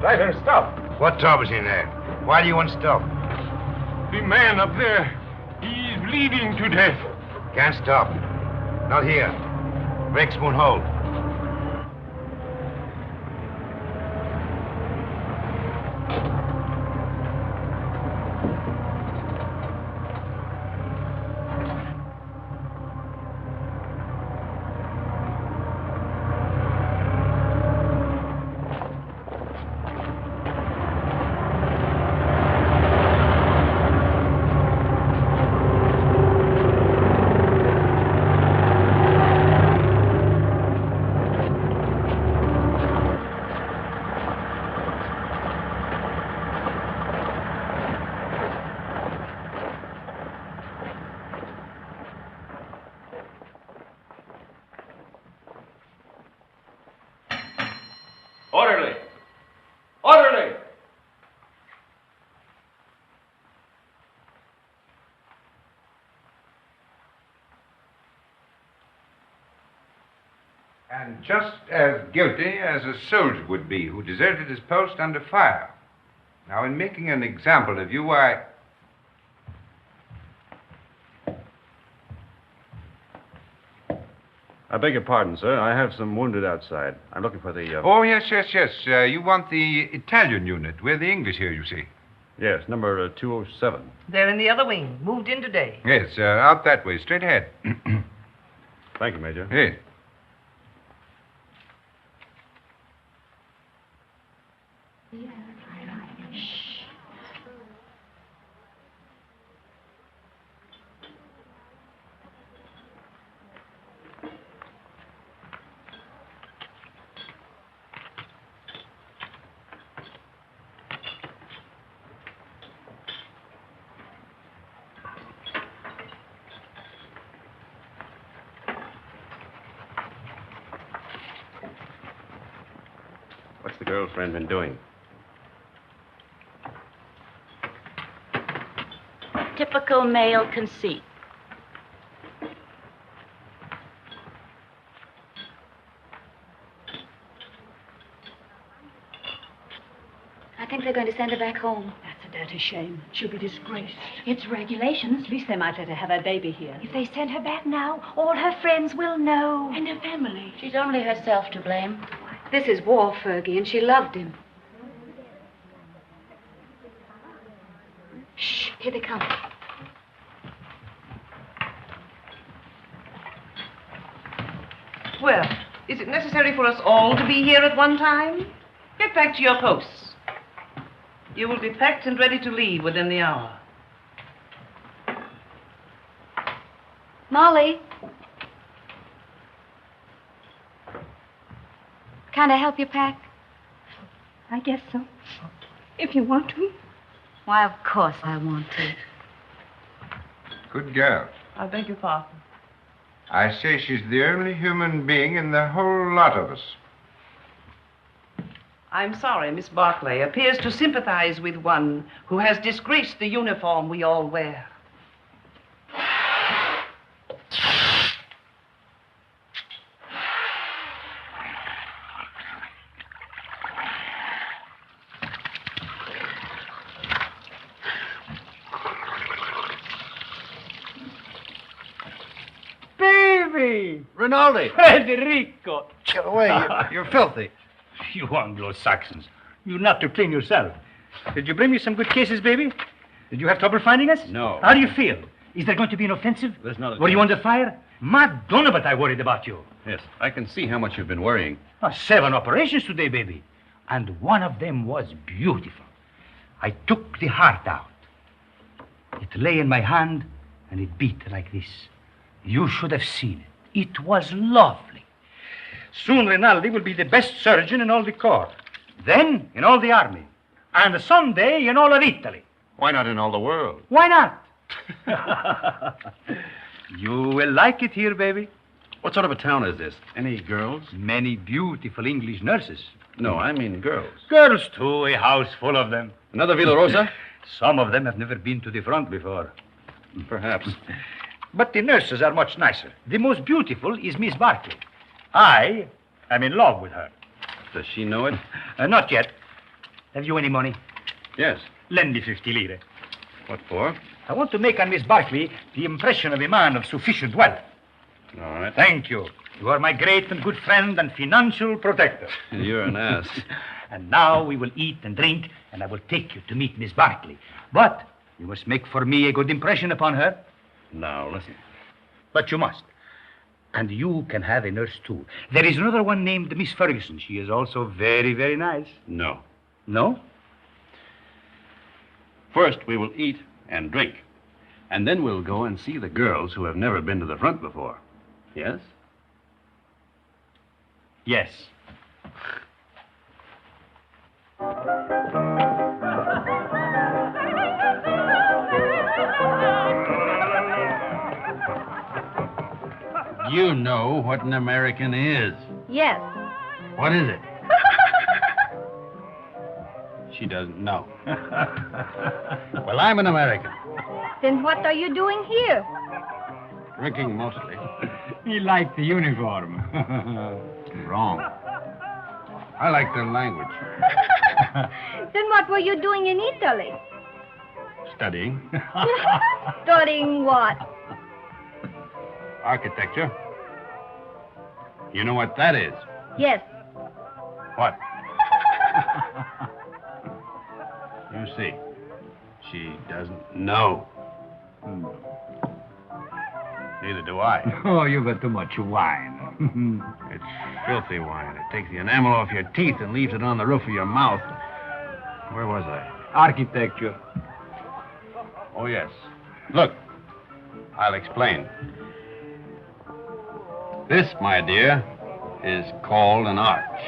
Driver, stop. What trouble's in there? Why do you want to stop? The man up there, he's bleeding to death. Can't stop. Not here. Brakes won't hold. Orderly! Orderly! And just as guilty as a soldier would be who deserted his post under fire. Now, in making an example of you, I beg your pardon, sir. I have some wounded outside. I'm looking for the... Oh, yes. You want the Italian unit. We're the English here, you see. Yes, number 207. They're in the other wing. Moved in today. Yes, out that way, straight ahead. Thank you, Major. Yes. What's the girlfriend been doing? Typical male conceit. I think they're going to send her back home. That's a dirty shame. She'll be disgraced. It's regulations. At least they might let her have her baby here. If they send her back now, all her friends will know. And her family. She's only herself to blame. This is war, Fergie, and she loved him. Shh, here they come. Well, is it necessary for us all to be here at one time? Get back to your posts. You will be packed and ready to leave within the hour. Molly. Can I help you pack? I guess so. If you want to. Why, of course I want to. Good girl. I beg your pardon. I say she's the only human being in the whole lot of us. I'm sorry, Miss Barclay appears to sympathize with one who has disgraced the uniform we all wear. Rinaldi! Federico! Get away. You're filthy. You Anglo-Saxons. You're not to clean yourself. Did you bring me some good cases, baby? Did you have trouble finding us? No. How do you feel? Is there going to be an offensive? There's not a Were you chance. under fire? Madonna, but I worried about you. Yes, I can see how much you've been worrying. 7 operations today, baby. And one of them was beautiful. I took the heart out. It lay in my hand, and it beat like this. You should have seen it. It was lovely. Soon Rinaldi will be the best surgeon in all the corps. Then in all the army. And someday in all of Italy. Why not in all the world? Why not? You will like it here, baby. What sort of a town is this? Any girls? Many beautiful English nurses. No, I mean girls. Girls, too, a house full of them. Another Villa Rosa? Some of them have never been to the front before. Perhaps. But the nurses are much nicer. The most beautiful is Miss Barclay. I am in love with her. Does she know it? Not yet. Have you any money? Yes. Lend me 50 lire. What for? I want to make on Miss Barkley the impression of a man of sufficient wealth. All right. Thank you. You are my great and good friend and financial protector. You're an ass. And now we will eat and drink, and I will take you to meet Miss Barkley. But you must make for me a good impression upon her. Now, listen. But you must. And you can have a nurse, too. There is another one named Miss Ferguson. She is also very, very nice. No. No? First, we will eat and drink. And then we'll go and see the girls who have never been to the front before. Yes? Yes. You know what an American is. Yes. What is it? She doesn't know. Well, I'm an American. Then what are you doing here? Drinking mostly. He liked the uniform. Wrong. I like the language. Then what were you doing in Italy? Studying. Studying what? Architecture. You know what that is? Yes. What? You see, she doesn't know. Neither do I. Oh, you got too much wine. It's filthy wine. It takes the enamel off your teeth and leaves it on the roof of your mouth. Where was I? Architecture. Oh, yes. Look, I'll explain. This, my dear, is called an arch.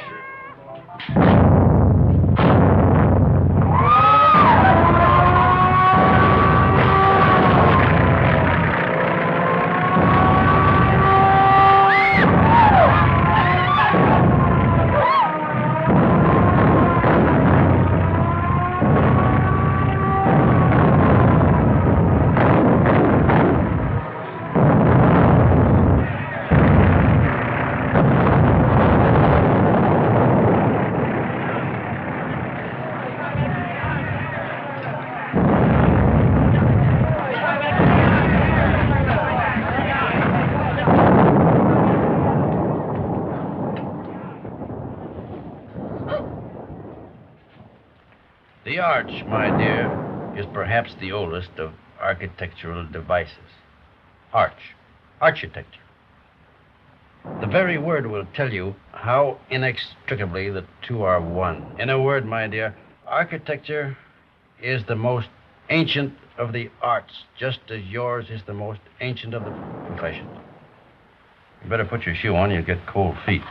The arch, my dear, is perhaps the oldest of architectural devices. Architecture. The very word will tell you how inextricably the two are one. In a word, my dear, architecture is the most ancient of the arts, just as yours is the most ancient of the professions. You better put your shoe on, you'll get cold feet.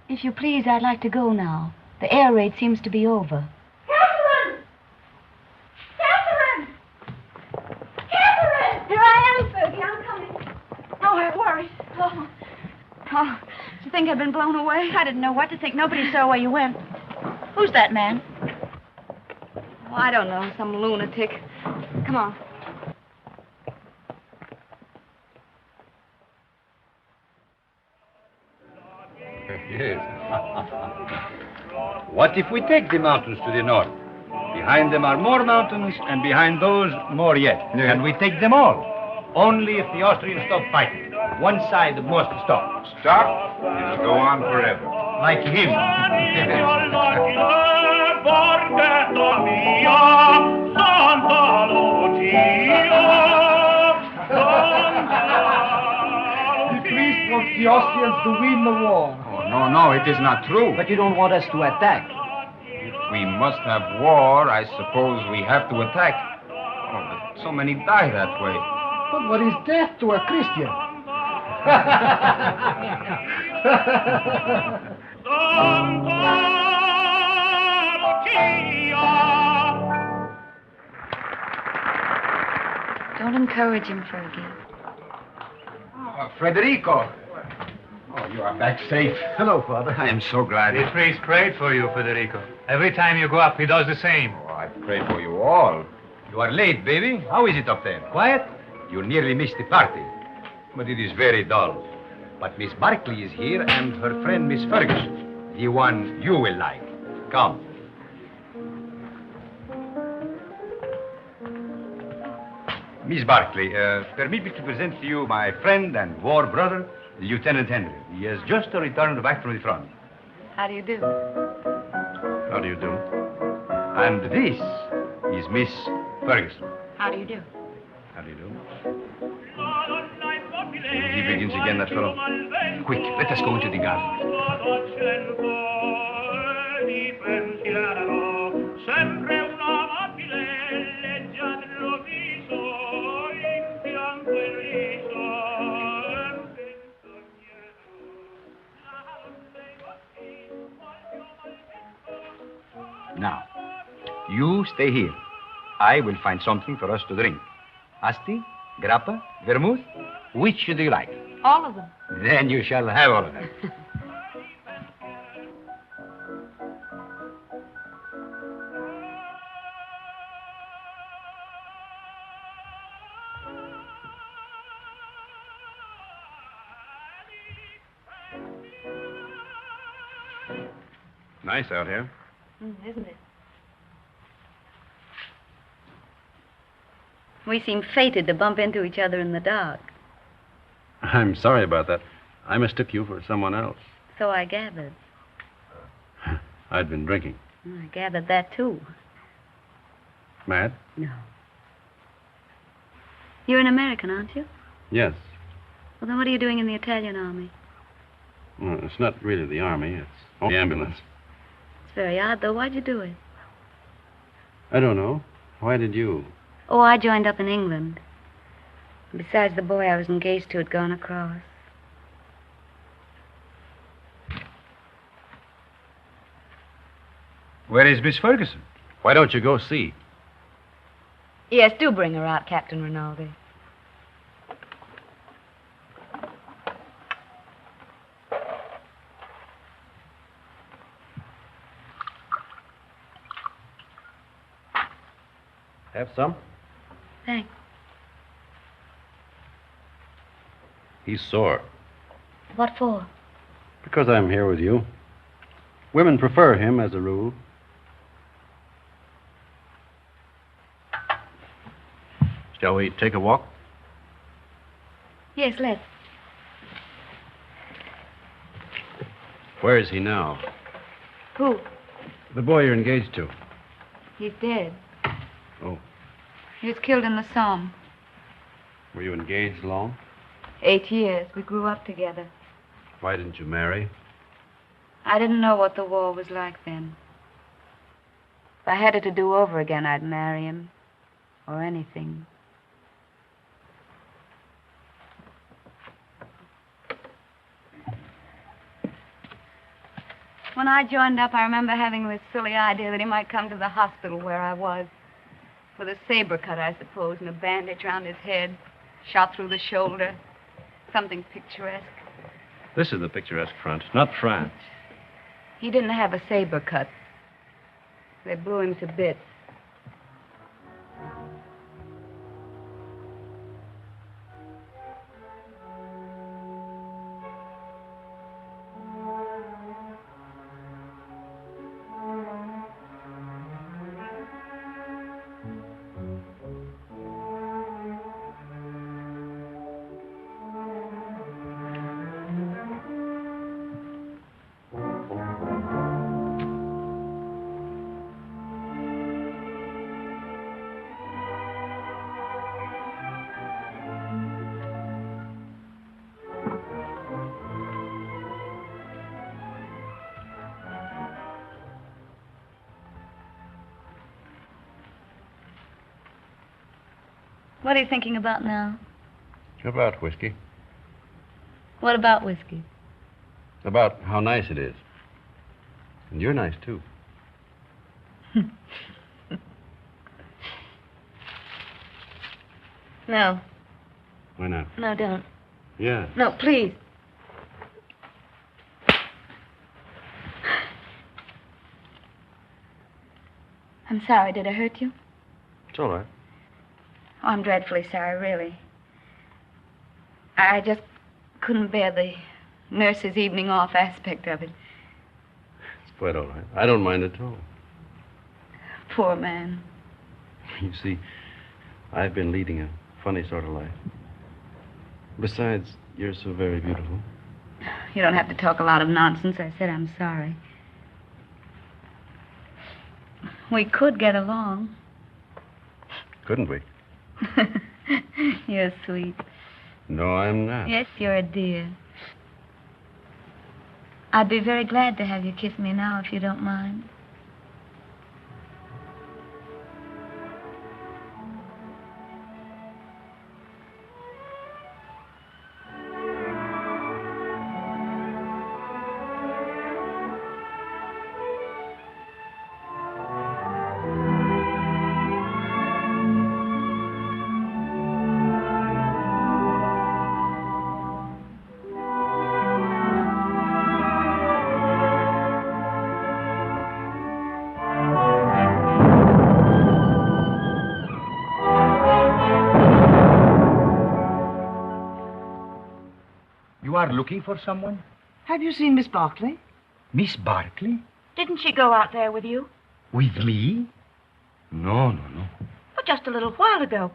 If you please, I'd like to go now. The air raid seems to be over. Catherine! Catherine! Catherine! Here I am, Fergie. I'm coming. Oh, I'm worried. Oh. Oh, did you think I'd been blown away? I didn't know what to think. Nobody saw where you went. Who's that man? Oh, I don't know. Some lunatic. Come on. Yes. What if we take the mountains to the north? Behind them are more mountains, and behind those, more yet. Yeah. And we take them all. Only if the Austrians stop fighting. One side must stop. Stop? It'll go on forever. Like him. The priest wants the Austrians to win the war. Oh, no, it is not true. But you don't want us to attack. If we must have war, I suppose we have to attack. Oh, but so many die that way. But what is death to a Christian? Don't encourage him, Fergie. Federico. Oh, you are back safe. Hello, Father. I am so glad. The priest prayed for you, Federico. Every time you go up, he does the same. Oh, I pray for you all. You are late, baby. How is it up there? Quiet? You nearly missed the party. But it is very dull. But Miss Barkley is here and her friend Miss Ferguson, the one you will like. Come. Miss Barkley, permit me to present to you my friend and war brother, Lieutenant Henry. He has just returned back from the front. How do you do? How do you do? And this is Miss Ferguson. How do you do? How do you do? He begins again, that fellow. Quick, let us go into the garden. Now, you stay here. I will find something for us to drink. Asti, grappa, vermouth, which do you like? All of them. Then you shall have all of them. Nice out here. Isn't it? We seem fated to bump into each other in the dark. I'm sorry about that. I mistook you for someone else. So I gathered. I'd been drinking. I gathered that, too. Mad? No. You're an American, aren't you? Yes. Well, then what are you doing in the Italian army? Well, it's not really the army. It's the ambulance. It's very odd, though. Why'd you do it? I don't know. Why did you? Oh, I joined up in England. Besides, the boy I was engaged to had gone across. Where is Miss Ferguson? Why don't you go see? Yes, do bring her out, Captain Rinaldi. Have some? Thanks. He's sore. What for? Because I'm here with you. Women prefer him as a rule. Shall we take a walk? Yes, let's. Where is he now? Who? The boy you're engaged to. He's dead. Oh. He was killed in the Somme. Were you engaged long? 8 years. We grew up together. Why didn't you marry? I didn't know what the war was like then. If I had it to do over again, I'd marry him. Or anything. When I joined up, I remember having this silly idea that he might come to the hospital where I was. With a saber cut, I suppose, and a bandage around his head. Shot through the shoulder. Something picturesque. This is the picturesque front, not France. He didn't have a saber cut. They blew him to bits. What are you thinking about now? About whiskey. What about whiskey? About how nice it is. And you're nice, too. No. Why not? No, don't. Yeah. No, please. I'm sorry. Did I hurt you? It's all right. Oh, I'm dreadfully sorry, really. I just couldn't bear the nurse's evening off aspect of it. It's quite all right. I don't mind at all. Poor man. You see, I've been leading a funny sort of life. Besides, you're so very beautiful. You don't have to talk a lot of nonsense. I said I'm sorry. We could get along. Couldn't we? You're sweet. No, I'm not. Yes, you're a dear. I'd be very glad to have you kiss me now, if you don't mind. You are looking for someone? Have you seen Miss Barclay? Miss Barclay? Didn't she go out there with you? With me? No. But just a little while ago.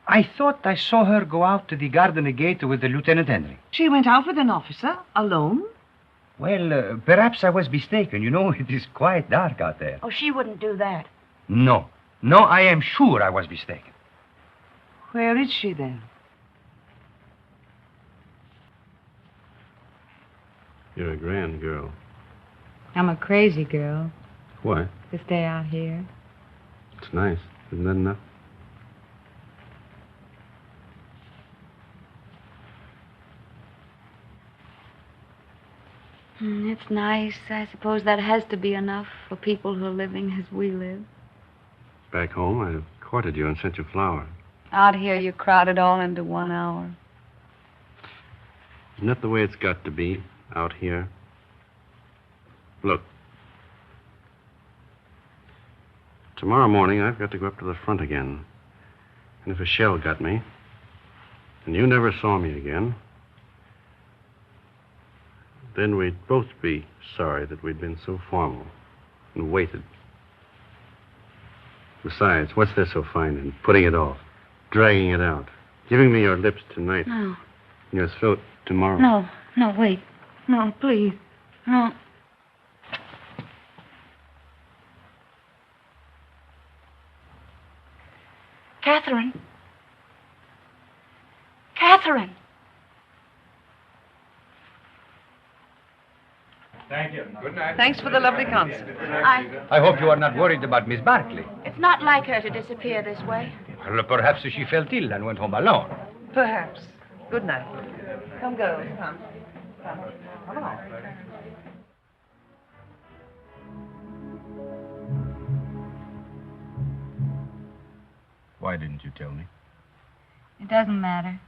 I thought I saw her go out to the garden gate with the Lieutenant Henry. She went out with an officer, alone? Well, perhaps I was mistaken. You know, it is quite dark out there. Oh, she wouldn't do that. No, I am sure I was mistaken. Where is she, then? You're a grand girl. I'm a crazy girl What? to stay out here. It's nice. Isn't that enough? It's nice. I suppose that has to be enough for people who are living as we live. Back home, I'd have courted you and sent you flowers. Out here, you crowd it all into 1 hour. Isn't that the way it's got to be out here? Look. Tomorrow morning, I've got to go up to the front again. And if a shell got me, and you never saw me again, then we'd both be sorry that we'd been so formal and waited. Besides, what's there so fine in putting it off, dragging it out, giving me your lips tonight, No. and your throat tomorrow? No, wait. No, please. No. Catherine. Catherine. Thank you. Good night. Thanks for the lovely concert. I hope you are not worried about Miss Barclay. It's not like her to disappear this way. Well, perhaps she felt ill and went home alone. Perhaps. Good night. Come, girls. Come. Come along. Why didn't you tell me? It doesn't matter.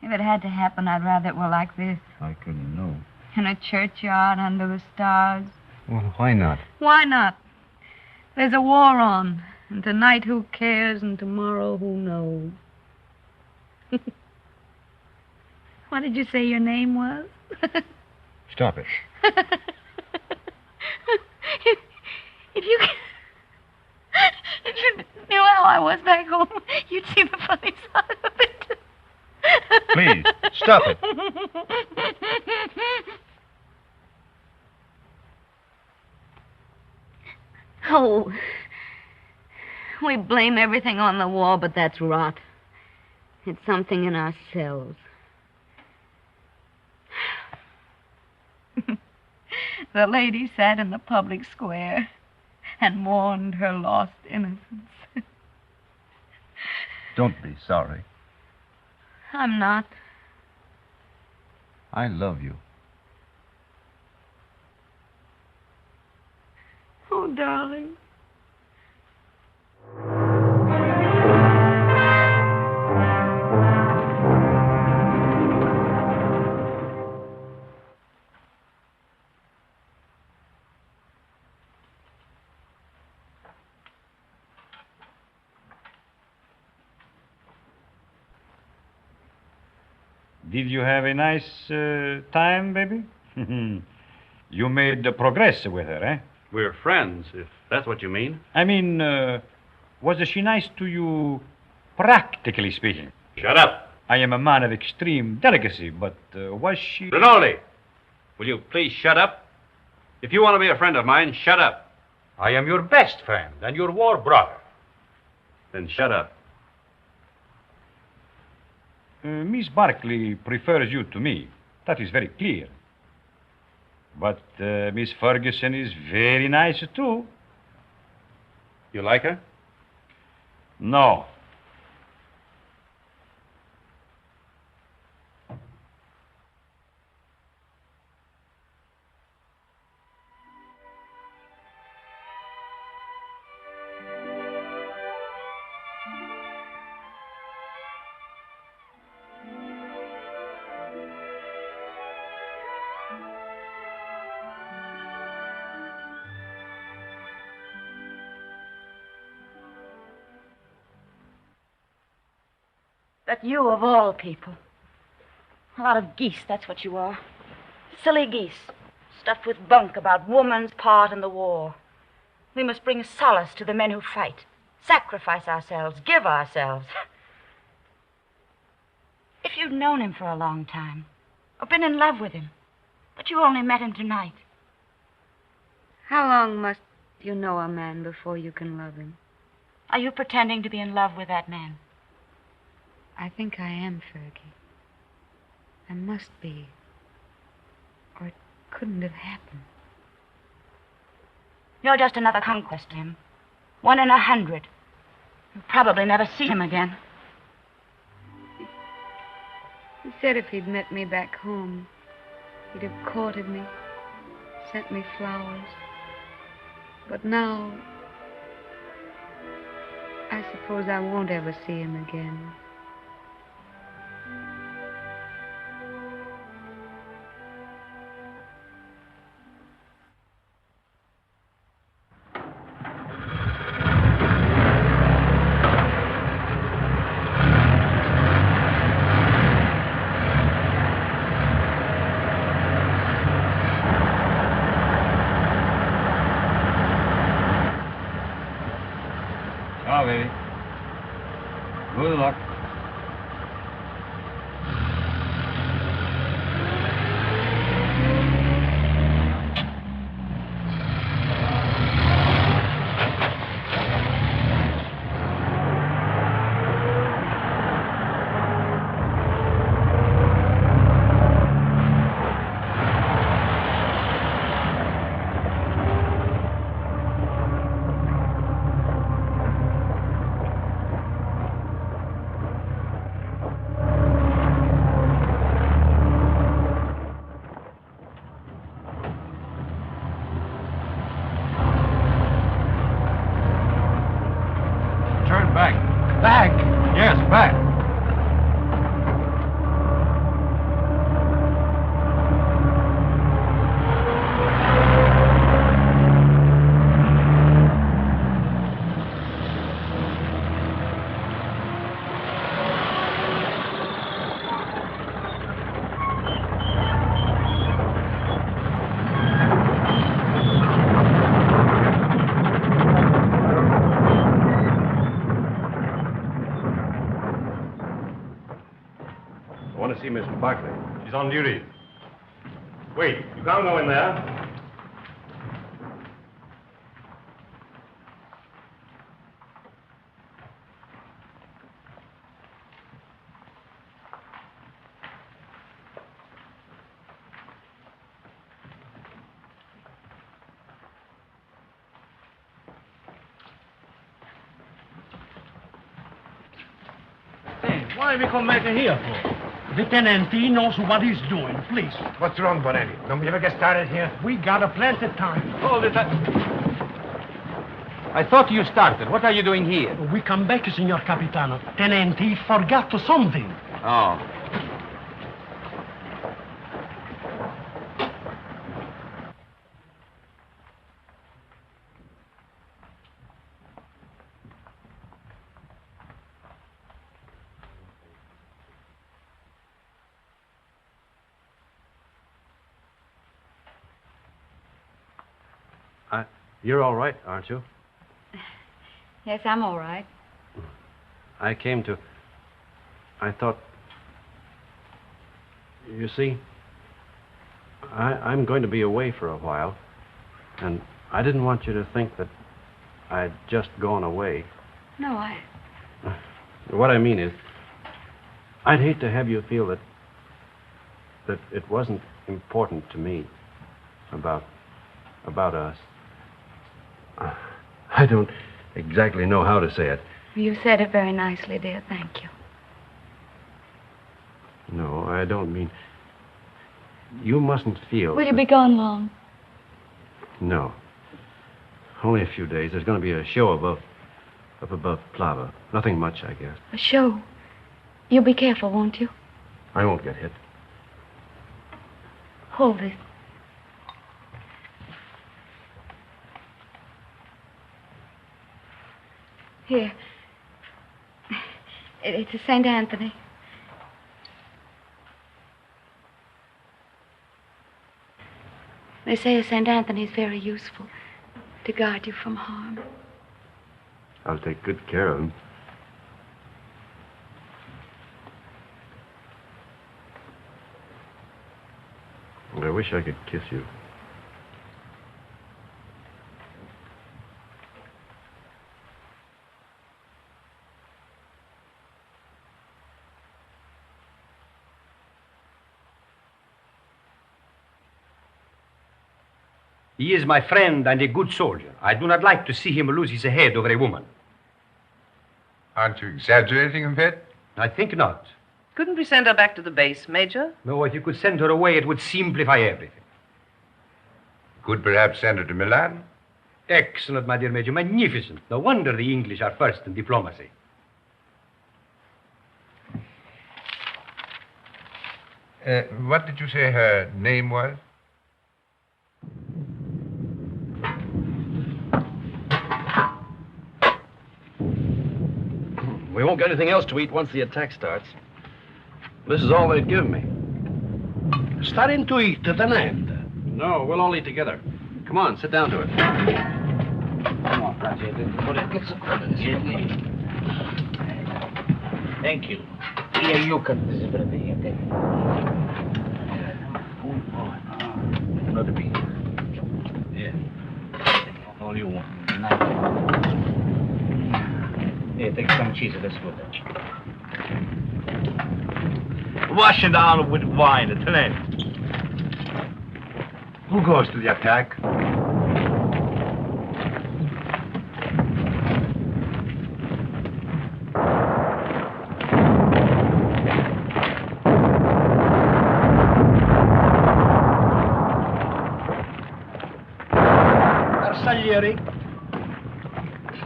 If it had to happen, I'd rather it were like this. I couldn't know. In a churchyard under the stars. Well, why not? Why not? There's a war on. And tonight, who cares? And tomorrow, who knows? What did you say your name was? Stop it. If you knew how I was back home, you'd see the funny side of it. Please, stop it. Oh, we blame everything on the war, but that's rot. It's something in ourselves. The lady sat in the public square and mourned her lost innocence. Don't be sorry. I'm not. I love you. Oh, darling. Did you have a nice time, baby? You made progress with her, eh? We're friends, if that's what you mean. I mean, was she nice to you, practically speaking? Shut up. I am a man of extreme delicacy, but was she... Rinaldi, will you please shut up? If you want to be a friend of mine, shut up. I am your best friend and your war brother. Then shut up. Miss Barkley prefers you to me. That is very clear. But Miss Ferguson is very nice, too. You like her? No. That you, of all people. A lot of geese, that's what you are. Silly geese, stuffed with bunk about woman's part in the war. We must bring solace to the men who fight, sacrifice ourselves, give ourselves. If you'd known him for a long time, or been in love with him, but you only met him tonight. How long must you know a man before you can love him? Are you pretending to be in love with that man? I think I am, Fergie. I must be. Or it couldn't have happened. You're just another conquest to him. 1 in 100. You'll probably never see him again. He said if he'd met me back home, he'd have courted me, sent me flowers. But now, I suppose I won't ever see him again. Ciao, baby. Good luck. Turn back. Back? Yes, back. I want to see Mr. Barkley. He's on duty. Wait, you can't go in there. Why we come back here for? The tenant, he knows what he's doing, please. What's wrong, Bonelli? Don't we ever get started here? We got a plenty of time. Hold it. I thought you started. What are you doing here? We come back, Signor Capitano. Tenant, he forgot something. Oh. You're all right, aren't you? Yes, I'm all right. I thought... You see, I'm going to be away for a while, and I didn't want you to think that I'd just gone away. No, What I mean is, I'd hate to have you feel that it wasn't important to me about us. I don't exactly know how to say it. You said it very nicely, dear. Thank you. No, I don't mean... You mustn't feel... Will you be gone long? No. Only a few days. There's going to be a show up above Plava. Nothing much, I guess. A show? You'll be careful, won't you? I won't get hit. Hold this. Here. It's a St. Anthony. They say a St. Anthony is very useful to guard you from harm. I'll take good care of him. I wish I could kiss you. He is my friend and a good soldier. I do not like to see him lose his head over a woman. Aren't you exaggerating a bit? I think not. Couldn't we send her back to the base, Major? No, if you could send her away, it would simplify everything. Could perhaps send her to Milan? Excellent, my dear Major. Magnificent. No wonder the English are first in diplomacy. What did you say her name was? We won't get anything else to eat once the attack starts. This is all they'd give me. Starting to eat at an end. No, we'll all eat together. Come on, sit down to it. Come on, thank you. Here, you cut this a bit. Another piece. Yeah. All you want. Here, take some cheese. That's good. Wash it down with wine at an end. Who goes to the attack? Arsaglieri.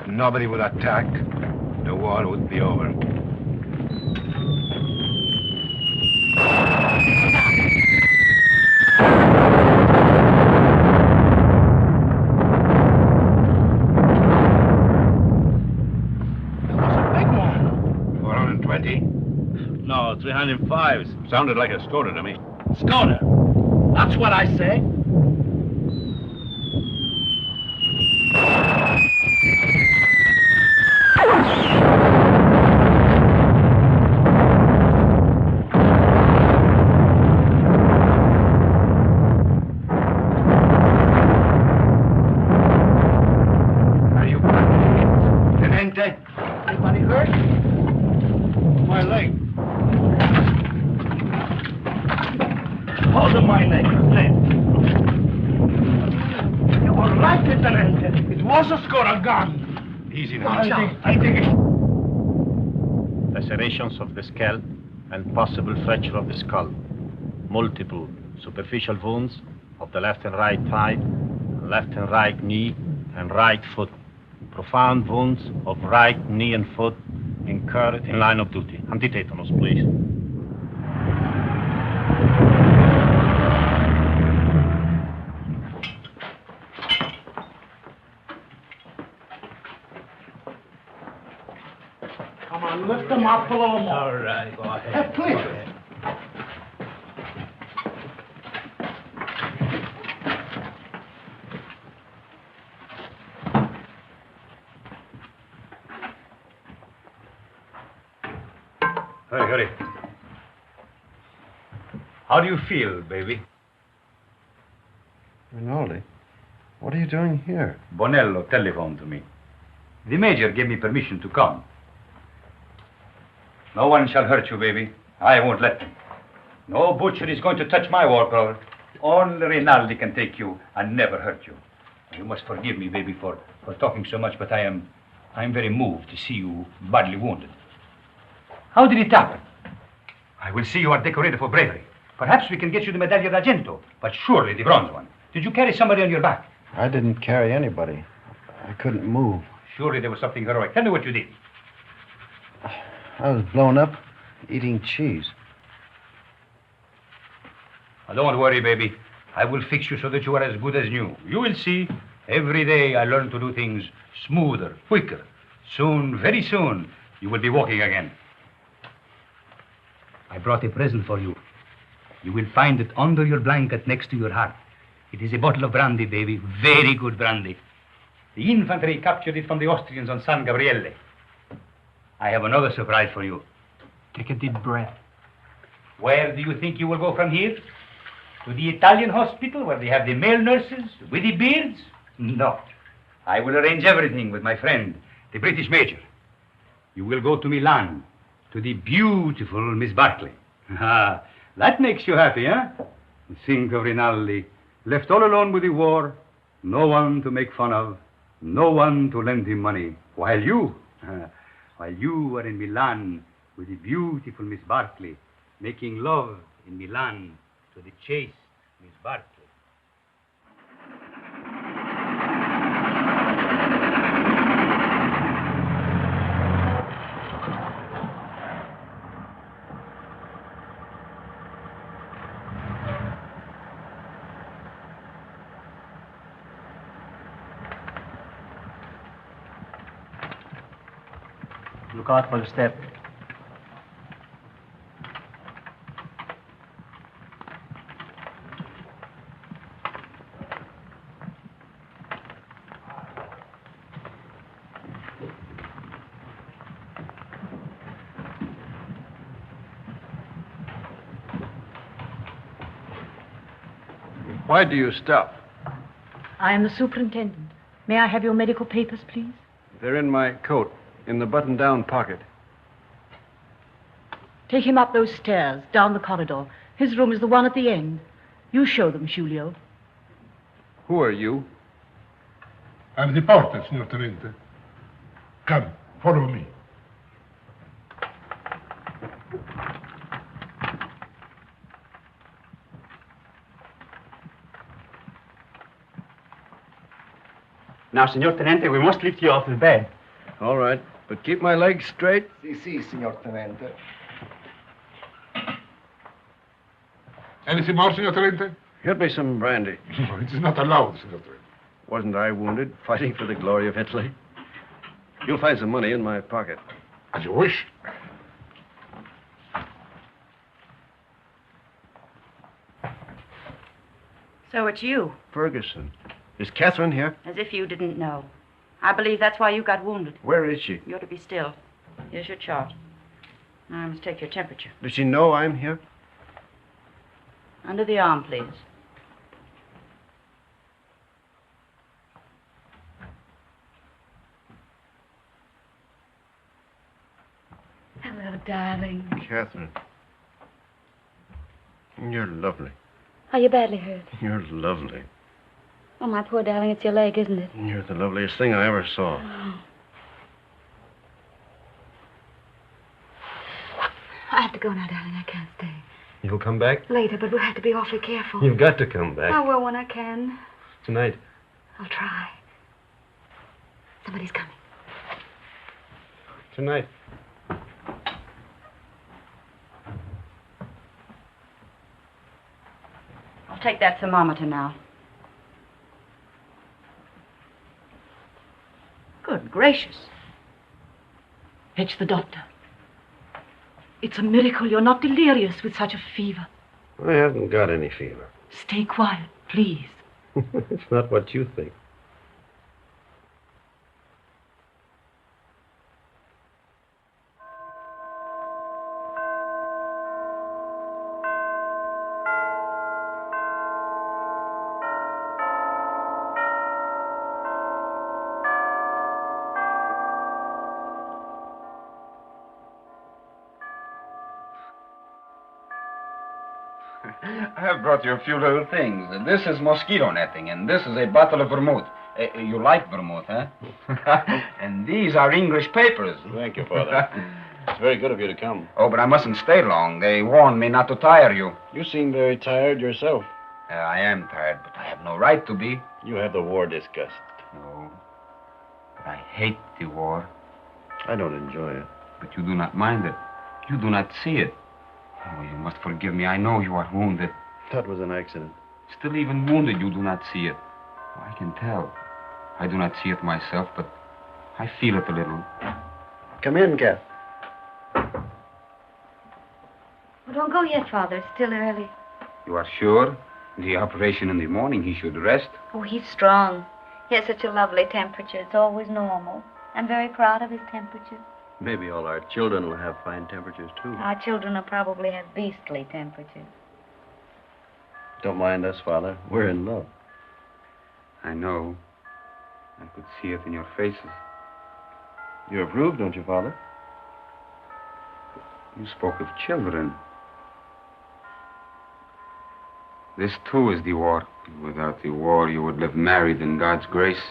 Nobody would attack. The war would be over. No, 305s. Sounded like a Skoda to me. Skoda. That's what I say. Are you... Tenente? Anybody hurt? My leg. Hold on my leg, then. You were right, Lieutenant. It was a Skoda gun. Easy now. I think it... Lacerations of the scalp and possible fracture of the skull. Multiple superficial wounds of the left and right thigh, left and right knee, and right foot. Profound wounds of right knee and foot incurred in line of duty. Antitetanus, please. Come on, lift them up a little more. All right, go ahead. Please. Hurry, hurry. How do you feel, baby? Rinaldi, what are you doing here? Bonello telephoned to me. The major gave me permission to come. No one shall hurt you, baby. I won't let them. No butcher is going to touch my war brother. Only Rinaldi can take you and never hurt you. You must forgive me, baby, for talking so much, but I'm very moved to see you badly wounded. How did it happen? I will see you are decorated for bravery. Perhaps we can get you the Medaglia d'Argento, but surely the bronze one. Did you carry somebody on your back? I didn't carry anybody. I couldn't move. Surely there was something heroic. Tell me what you did. I was blown up eating cheese. Now, don't worry, baby. I will fix you so that you are as good as new. You will see. Every day I learn to do things smoother, quicker. Soon, very soon, you will be walking again. I brought a present for you. You will find it under your blanket next to your heart. It is a bottle of brandy, baby. Very good brandy. The infantry captured it from the Austrians on San Gabriele. I have another surprise for you. Take a deep breath. Where do you think you will go from here? To the Italian hospital where they have the male nurses with the beards? No. I will arrange everything with my friend, the British major. You will go to Milan, to the beautiful Miss Barclay. Ah, that makes you happy, huh? Think of Rinaldi, left all alone with the war, no one to make fun of, no one to lend him money, while you are in Milan with the beautiful Miss Barclay, making love in Milan to the chaste Miss Barclay. Look out for the step. Why do you stop? I am the superintendent. May I have your medical papers, please? They're in my coat, in the button-down pocket. Take him up those stairs, down the corridor. His room is the one at the end. You show them, Giulio. Who are you? I'm the porter, signor Tenente. Come, follow me. Now, Signor Tenente, we must lift you off the bed. All right, but keep my legs straight. Si, signor Tenente. Anything more, signor Tenente? Get me some brandy. No, it is not allowed, signor Tenente. Wasn't I wounded, fighting for the glory of Italy? You'll find some money in my pocket. As you wish. So it's you. Ferguson. Is Catherine here? As if you didn't know. I believe that's why you got wounded. Where is she? You're to be still. Here's your chart. Now I must take your temperature. Does she know I'm here? Under the arm, please. Hello, darling. Catherine. You're lovely. Are you badly hurt? You're lovely. Oh, my poor darling, it's your leg, isn't it? You're the loveliest thing I ever saw. I have to go now, darling. I can't stay. You'll come back? Later, but we'll have to be awfully careful. You've got to come back. I will when I can. Tonight. I'll try. Somebody's coming. Tonight. I'll take that thermometer now. Good gracious. Fetch the doctor. It's a miracle you're not delirious with such a fever. I haven't got any fever. Stay quiet, please. It's not what you think. I have brought you a few little things. This is mosquito netting, and this is a bottle of vermouth. You like vermouth, huh? And these are English papers. Thank you, Father. It's very good of you to come. Oh, but I mustn't stay long. They warned me not to tire you. You seem very tired yourself. I am tired, but I have no right to be. You have the war disgust. No, but I hate the war. I don't enjoy it. But you do not mind it. You do not see it. Oh, you must forgive me. I know you are wounded. That was an accident. Still, even wounded, you do not see it. Oh, I can tell. I do not see it myself, but I feel it a little. Come in, Kath. Well, don't go yet, Father. It's still early. You are sure? The operation in the morning, he should rest. Oh, he's strong. He has such a lovely temperature. It's always normal. I'm very proud of his temperature. Maybe all our children will have fine temperatures, too. Our children will probably have beastly temperatures. Don't mind us, Father. We're in love. I know. I could see it in your faces. You approve, don't you, Father? You spoke of children. This, too, is the war. Without the war, you would live married in God's grace.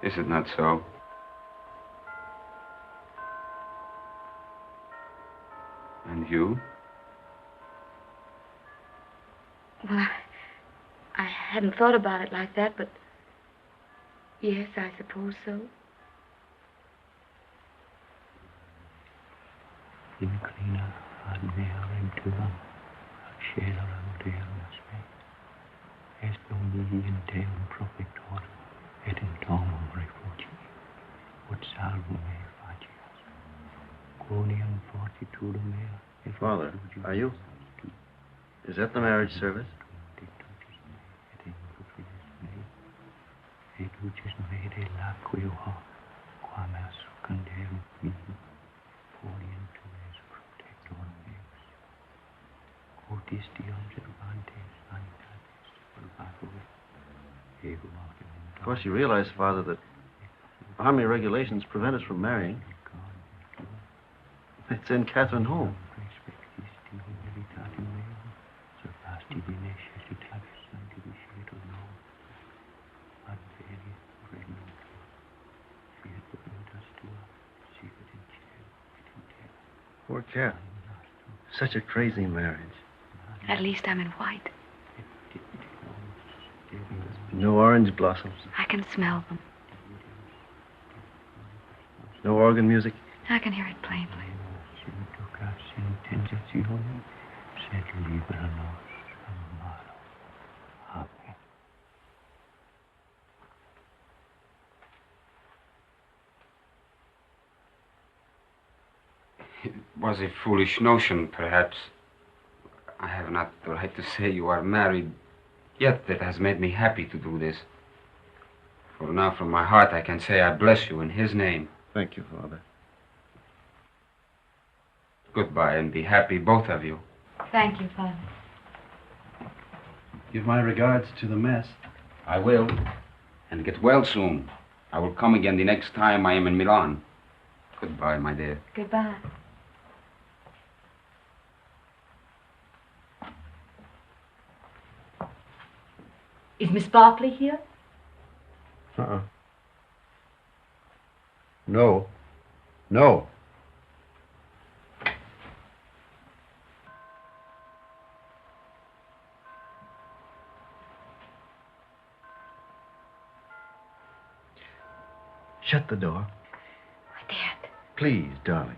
Is it not so? And you? Well, I hadn't thought about it like that, but yes, I suppose so. Inclina ad mea venturam, accelerem Deus me, est Domini in Deum profector, et in domum refugi, ut salvum me facias, quoniam fortitudo mea, et Father, are you? Is that the marriage service? Et ducis me de laqueo quam ascanderum mihi, folium tuis protectorum meus. Quotis Deum servantes sanitatis purgatur, ego autem. Of course, you realize, Father, that army regulations prevent us from marrying. It's in Catherine's home. Poor Kath. Such a crazy marriage. At least I'm in white. No orange blossoms. I can smell them. No organ music. I can hear it plainly. Sed libera nos amaro. Amen. It was a foolish notion, perhaps. I have not the right to say you are married, yet it has made me happy to do this. For now, from my heart, I can say I bless you in his name. Thank you, Father. Goodbye, and be happy, both of you. Thank you, Father. Give my regards to the mess. I will. And get well soon. I will come again the next time I am in Milan. Goodbye, my dear. Goodbye. Is Miss Barclay here? Uh-uh. No. No. Shut the door. I daren't. Please, darling.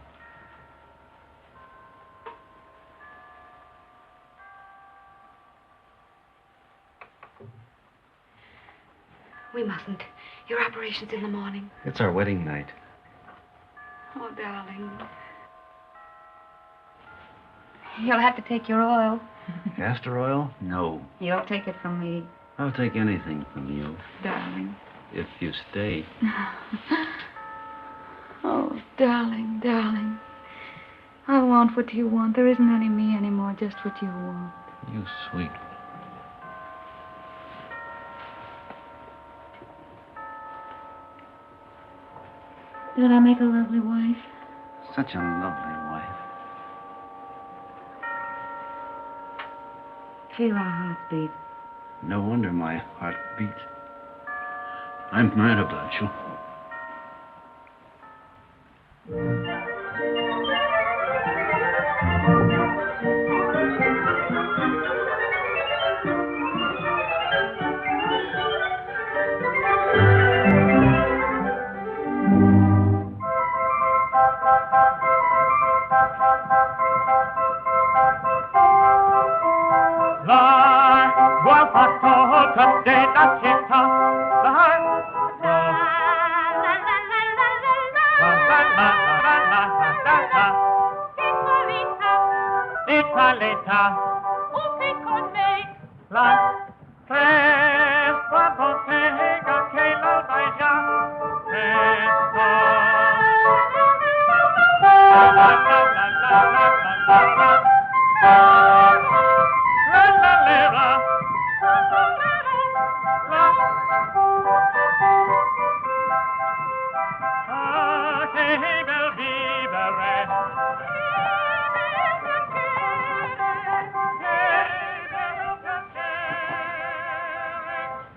We mustn't. Your operation's in the morning. It's our wedding night. Oh, darling. You'll have to take your oil. Castor oil? No. You'll take it from me, I'll take anything from you. darling. If you stay. Oh, darling, darling. I want what you want. There isn't any me anymore, just what you want. You sweet. Did I make a lovely wife? Such a lovely wife. Feel our hearts beat. No wonder my heart beats. I'm mad about you.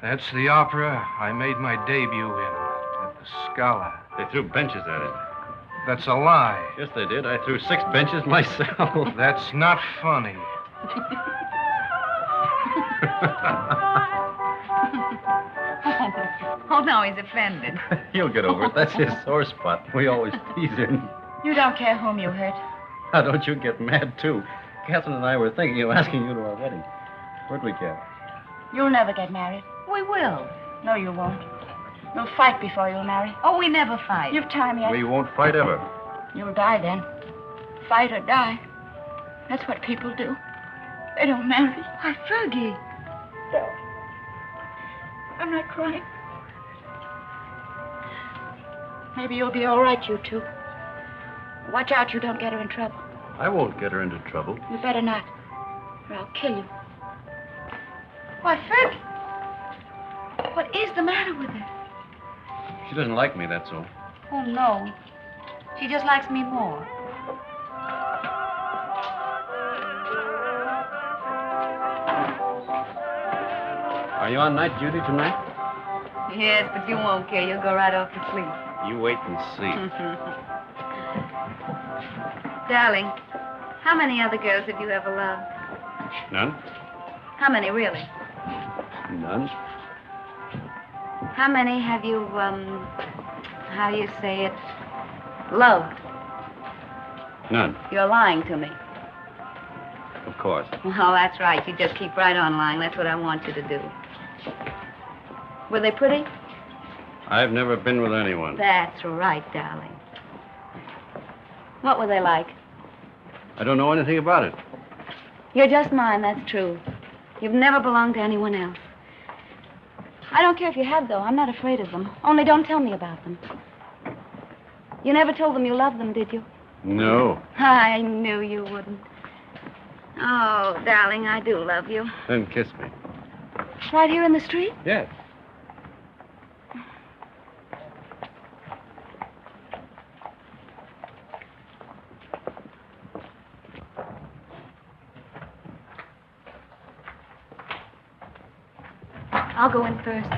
That's the opera I made my debut in at the Scala. They threw benches at it. That's a lie. Yes, they did. I threw 6 benches myself. That's not funny. Oh, no, he's offended. He'll get over it. That's his sore spot. We always tease him. You don't care whom you hurt. How don't you get mad, too? Catherine and I were thinking of asking you to our wedding. Where'd we get? You'll never get married. We will. No, you won't. You'll fight before you'll marry. Oh, we never fight. You've time yet. We won't fight ever. You'll die then. Fight or die. That's what people do. They don't marry. Why, Fergie. No. I'm not crying. Maybe you'll be all right, you two. Watch out you don't get her in trouble. I won't get her into trouble. You better not, or I'll kill you. Why, Fergie. What is the matter with her? She doesn't like me, that's all. Oh, no. She just likes me more. Are you on night duty tonight? Yes, but you won't care. You'll go right off to sleep. You wait and see. Darling, how many other girls have you ever loved? None? How many, really? None. How many have you, how do you say it, loved? None, You're lying to me. of course. Well, that's right. You just keep right on lying. That's what I want you to do. Were they pretty? I've never been with anyone. That's right, darling. What were they like? I don't know anything about it. You're just mine, that's true. You've never belonged to anyone else. I don't care if you had, though. I'm not afraid of them. Only don't tell me about them. You never told them you loved them, did you? No. I knew you wouldn't. Oh, darling, I do love you. Then kiss me. Right here in the street? Yes. I'll go in first.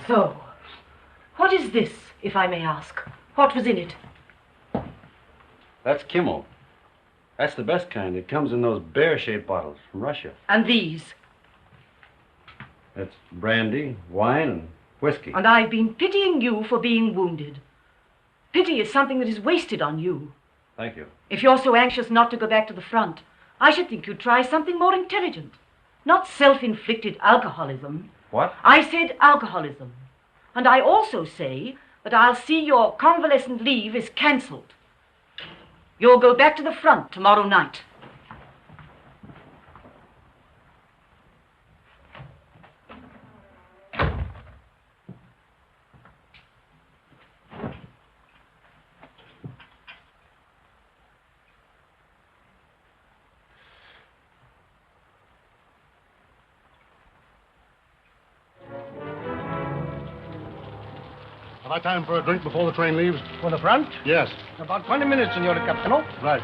So, what is this, if I may ask? What was in it? That's Kimmel. That's the best kind. It comes in those bear-shaped bottles from Russia. And these? That's brandy, wine, and whiskey. And I've been pitying you for being wounded. Pity is something that is wasted on you. Thank you. If you're so anxious not to go back to the front, I should think you'd try something more intelligent. Not self-inflicted alcoholism. What? I said alcoholism. And I also say that I'll see your convalescent leave is cancelled. You'll go back to the front tomorrow night. Have I time for a drink before the train leaves? For the front? Yes. About 20 minutes, Signor Capitano. Right.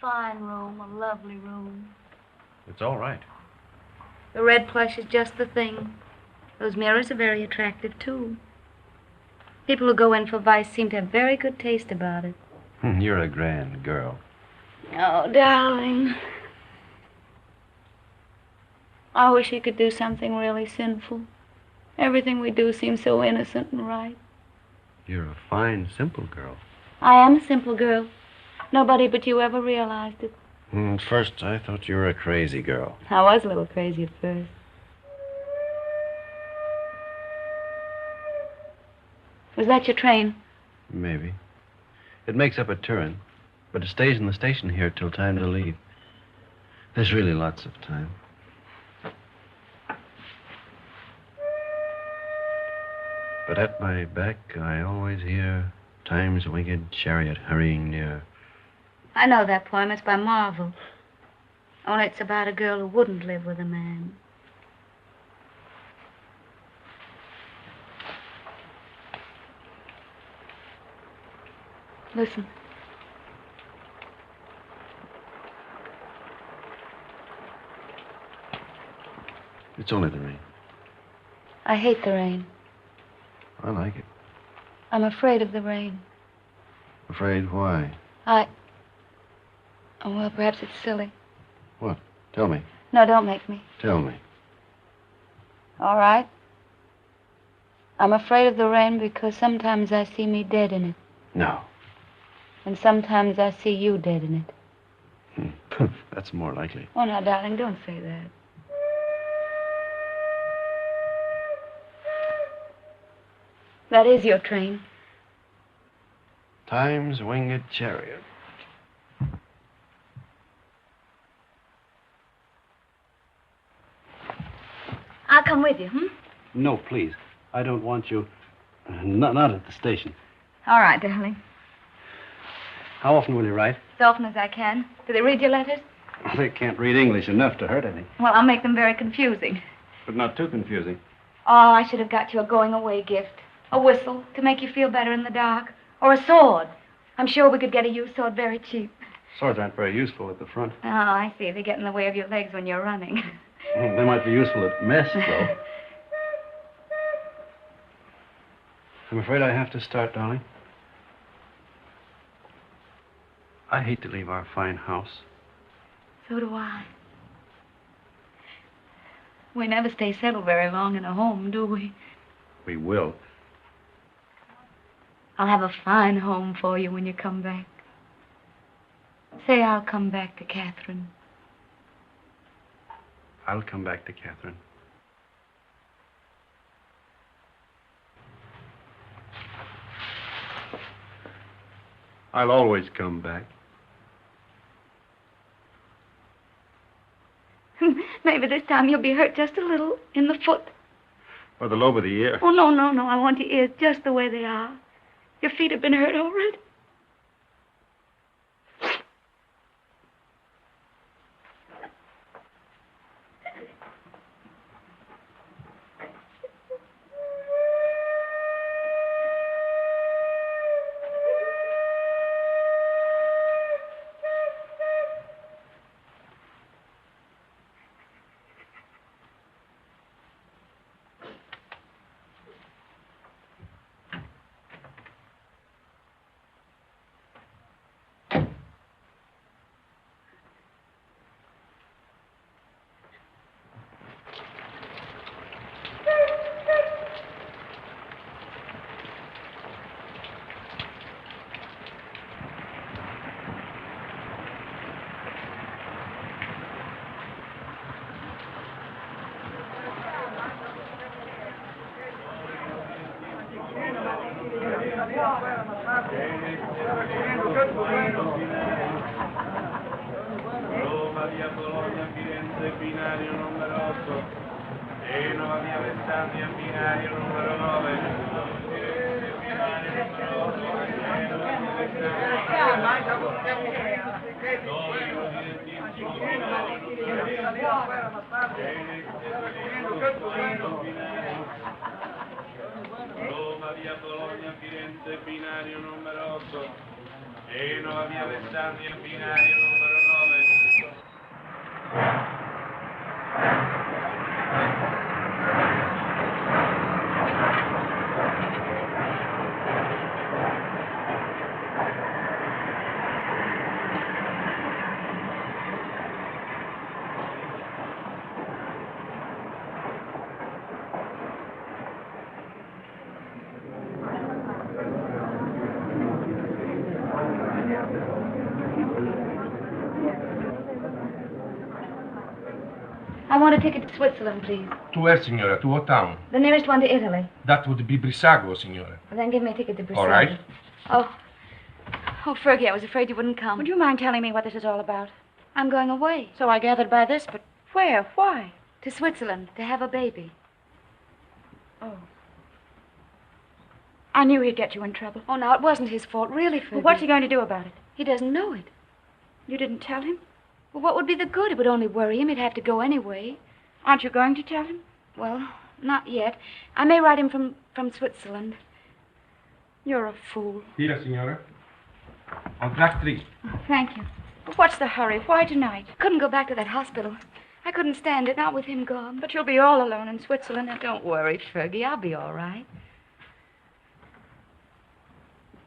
Fine room, a lovely room. It's all right. The red plush is just the thing. Those mirrors are very attractive, too. People who go in for vice seem to have very good taste about it. You're a grand girl. Oh, darling. I wish he could do something really sinful. Everything we do seems so innocent and right. You're a fine, simple girl. I am a simple girl. Nobody but you ever realized it. At first, I thought you were a crazy girl. I was a little crazy at first. Was that your train? Maybe. It makes up at Turin, but it stays in the station here till time to leave. There's really lots of time. But at my back, I always hear time's winged chariot hurrying near. I know that poem. It's by Marvel. Only it's about a girl who wouldn't live with a man. Listen. It's only the rain. I hate the rain. I like it. I'm afraid of the rain. Afraid why? Oh, well, perhaps it's silly. What? Tell me. No, don't make me. Tell me. All right. I'm afraid of the rain because sometimes I see me dead in it. No. And sometimes I see you dead in it. That's more likely. Oh, now, darling, don't say that. That is your train. Time's winged chariot. I'll come with you, No, please. I don't want you. Not at the station. All right, darling. How often will you write? As often as I can. Do they read your letters? They can't read English enough to hurt any. Well, I'll make them very confusing. But not too confusing. Oh, I should have got you a going-away gift. A whistle to make you feel better in the dark. Or a sword. I'm sure we could get a used sword very cheap. Swords aren't very useful at the front. Oh, I see. They get in the way of your legs when you're running. They might be useful at mess, though. I'm afraid I have to start, darling. I hate to leave our fine house. So do I. We never stay settled very long in a home, do we? We will. I'll have a fine home for you when you come back. Say I'll come back to Catherine. I'll come back to Catherine. I'll always come back. Maybe this time you'll be hurt just a little in the foot. Or the lobe of the ear. Oh, no, no, no. I want your ears just the way they are. Your feet have been hurt already. Roma, via Bologna, Firenze, binario numero 8. Genova, via Alessandria, binario numero 9. Firenze, binario numero 8. Genova, Roma, via Bologna, Firenze, binario numero 8. Genova, via Alessandria, binario numero 9. I want a ticket to Switzerland, please. To where, signora? To what town? The nearest one to Italy. That would be Brissago, signora. Well, then give me a ticket to Brazil. All right. Oh, Fergie, I was afraid you wouldn't come. Would you mind telling me what this is all about? I'm going away. So I gathered by this, but where? Why? To Switzerland, to have a baby. Oh. I knew he'd get you in trouble. Oh, now, it wasn't his fault, really, Fergie. Well, what's he going to do about it? He doesn't know it. You didn't tell him? Well, what would be the good? It would only worry him. He'd have to go anyway. Aren't you going to tell him? Well, not yet. I may write him from Switzerland. You're a fool. Here, signora. On track 3. Oh, thank you. But what's the hurry? Why tonight? Couldn't go back to that hospital. I couldn't stand it, not with him gone. But you'll be all alone in Switzerland. And don't worry, Fergie. I'll be all right.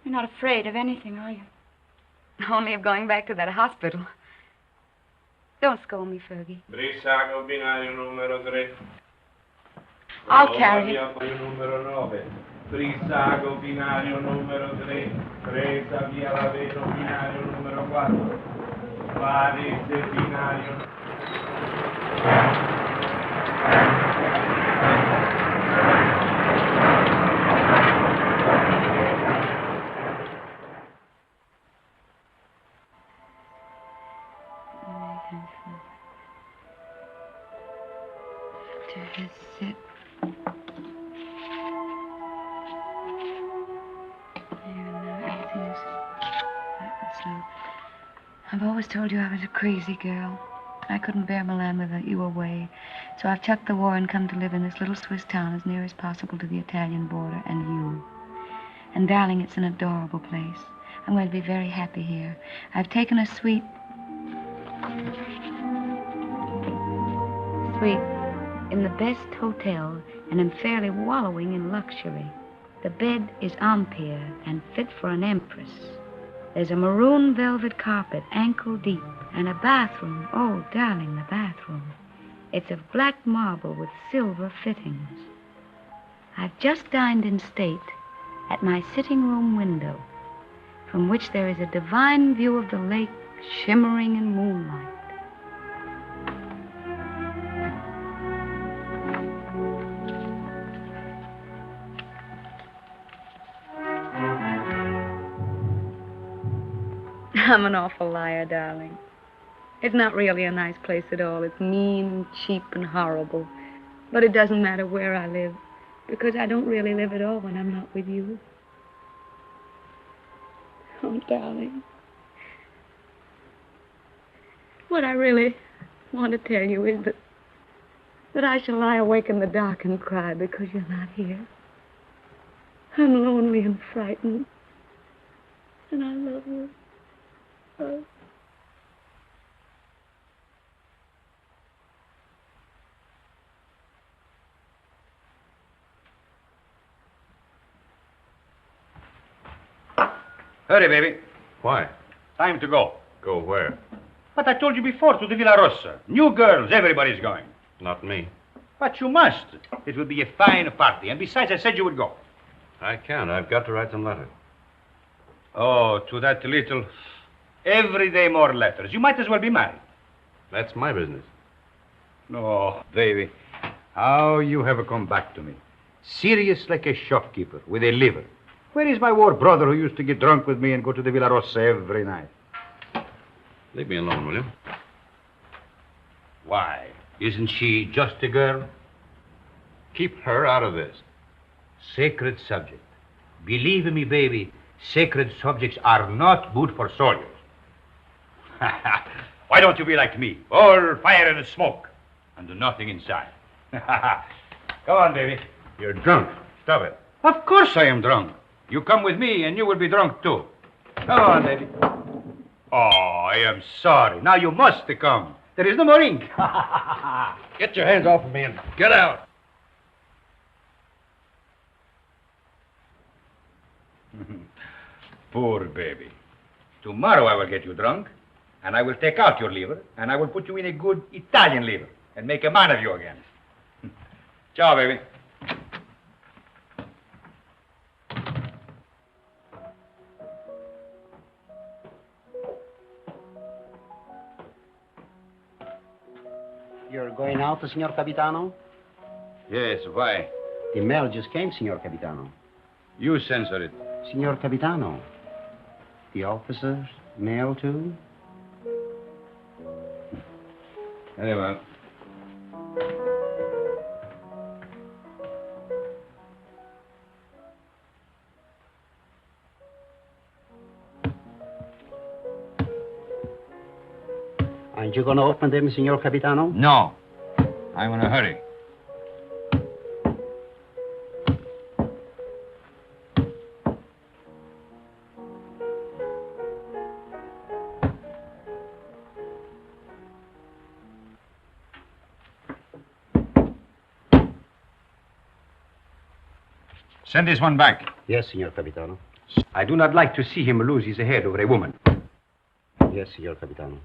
You're not afraid of anything, are you? Only of going back to that hospital. Don't scold me, Fergie. Brissago, binario numero 3. I'll carry it. Roma, via numero 9. Brissago, binario numero 3. Presa, via Lavero, binario numero 4. Varese, binario... I've always told you I was a crazy girl. I couldn't bear Milan without you away. So I've chucked the war and come to live in this little Swiss town as near as possible to the Italian border and you. And darling, it's an adorable place. I'm going to be very happy here. I've taken a suite in the best hotel and am fairly wallowing in luxury. The bed is Empire and fit for an empress. There's a maroon velvet carpet, ankle deep, and a bathroom. Oh, darling, the bathroom. It's of black marble with silver fittings. I've just dined in state at my sitting room window, from which there is a divine view of the lake shimmering in moonlight. I'm an awful liar, darling. It's not really a nice place at all. It's mean and cheap and horrible. But it doesn't matter where I live, because I don't really live at all when I'm not with you. Oh, darling. What I really want to tell you is that I shall lie awake in the dark and cry because you're not here. I'm lonely and frightened. And I love you. Oh. Hurry, baby. Why? Time to go. Go where? But I told you before, to the Villa Rossa. New girls, everybody's going. Not me. But you must. It will be a fine party. And besides, I said you would go. I can't. I've got to write some letters. Oh, to that little... Every day more letters. You might as well be married. That's my business. Oh, baby. How you have come back to me. Serious like a shopkeeper with a liver. Where is my war brother who used to get drunk with me and go to the Villa Rossa every night? Leave me alone, will you? Why? Isn't she just a girl? Keep her out of this. Sacred subject. Believe me, baby, sacred subjects are not good for soldiers. Why don't you be like me? All fire and smoke, and nothing inside. Come on, baby. You're drunk. Stop it. Of course I am drunk. You come with me, and you will be drunk, too. Come on, baby. Oh, I am sorry. Now you must come. There is no more ink. Get your hands off of me and get out. Poor baby. Tomorrow I will get you drunk, and I will take out your liver, and I will put you in a good Italian liver, and make a man of you again. Ciao, baby. You're going out, Signor Capitano? Yes, why? The mail just came, Signor Capitano. You censor it. Signor Capitano, the officers' mail, too? Very well. Aren't you going to open them, Signor Capitano? No. I'm in a hurry. Send this one back. Yes, Signor Capitano. I do not like to see him lose his head over a woman. Yes, Signor Capitano.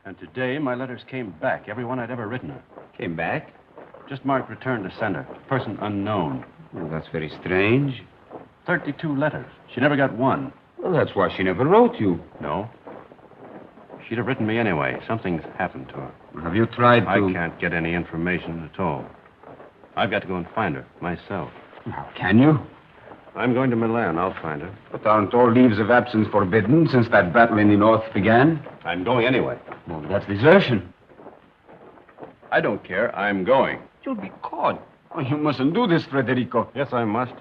And today, my letters came back, every one I'd ever written her. Came back? Just marked return to sender. Person unknown. Well, that's very strange. 32 letters. She never got one. Well, that's why she never wrote you. No. She'd have written me anyway. Something's happened to her. Have you tried to... I can't get any information at all. I've got to go and find her, myself. How can you? I'm going to Milan. I'll find her. But aren't all leaves of absence forbidden since that battle in the north began? I'm going anyway. Well, that's desertion. I don't care. I'm going. You'll be caught. Oh, you mustn't do this, Federico. Yes, I must.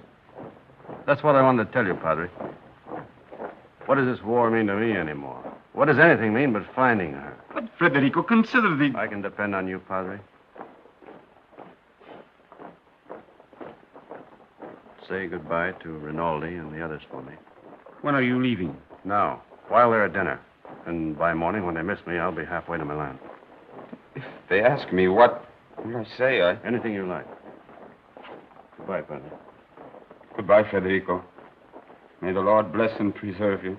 That's what I wanted to tell you, Padre. What does this war mean to me anymore? What does anything mean but finding her? But, Federico, consider the... I can depend on you, Padre. Say goodbye to Rinaldi and the others for me. When are you leaving? Now, while they're at dinner. And by morning, when they miss me, I'll be halfway to Milan. If they ask me what will I say, Anything you like. Goodbye, Padre. Goodbye, Federico. May the Lord bless and preserve you.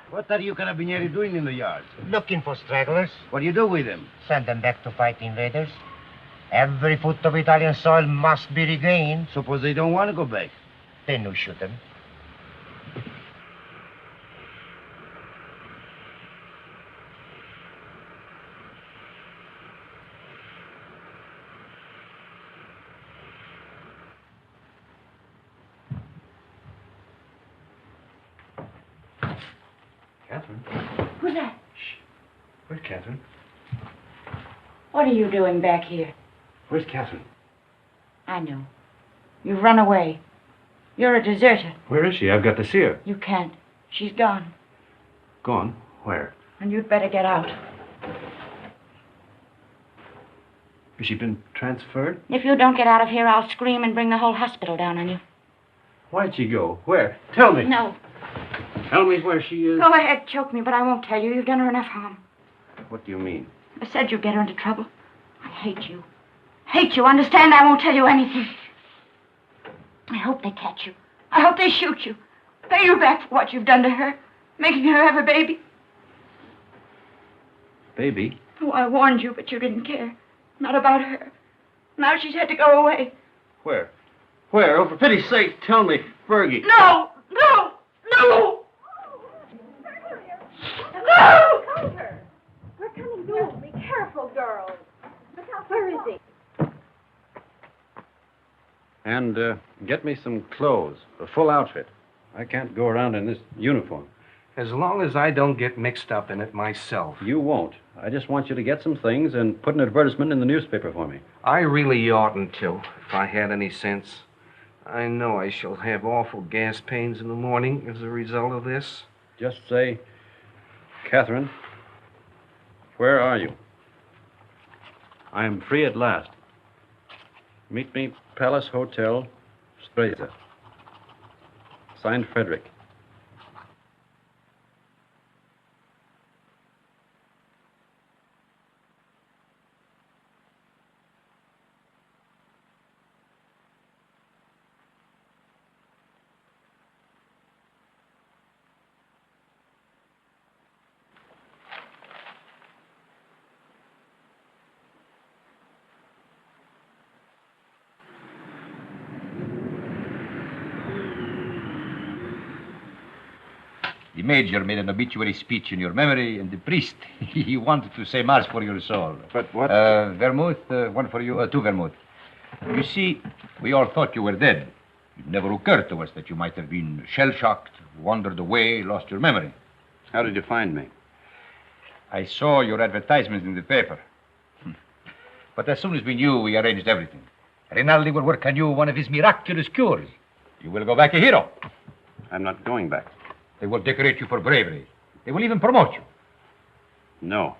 What are you carabinieri doing in the yard? Looking for stragglers. What do you do with them? Send them back to fight invaders. Every foot of Italian soil must be regained. Suppose they don't want to go back. Then we shoot them. Catherine? Who's that? Where's Catherine? What are you doing back here? Where's Catherine? I know. You've run away. You're a deserter. Where is she? I've got to see her. You can't. She's gone. Gone? Where? And you'd better get out. Has she been transferred? If you don't get out of here, I'll scream and bring the whole hospital down on you. Why'd she go? Where? Tell me. No. Tell me where she is. Go ahead, choke me, but I won't tell you. You've done her enough harm. What do you mean? I said you'd get her into trouble. I hate you. Hate you. Understand? I won't tell you anything. I hope they catch you. I hope they shoot you. Pay you back for what you've done to her. Making her have a baby. Baby? Oh, I warned you, but you didn't care. Not about her. Now she's had to go away. Where? Where? Oh, for pity's sake, tell me, Fergie. No! No! No! No! Cover! We're coming soon. Be careful, girls. Look out, where is he? And get me some clothes, a full outfit. I can't go around in this uniform. As long as I don't get mixed up in it myself. You won't. I just want you to get some things and put an advertisement in the newspaper for me. I really oughtn't to, if I had any sense. I know I shall have awful gas pains in the morning as a result of this. Just say, Catherine, where are you? I am free at last. Meet me, Palace Hotel, Streza. Signed, Frederick. The major made an obituary speech in your memory, and the priest, he wanted to say mass for your soul. But what? Vermouth, one for you, two vermouth. You see, we all thought you were dead. It never occurred to us that you might have been shell-shocked, wandered away, lost your memory. How did you find me? I saw your advertisements in the paper. But as soon as we knew, we arranged everything. Rinaldi will work on you one of his miraculous cures. You will go back a hero. I'm not going back. They will decorate you for bravery. They will even promote you. No.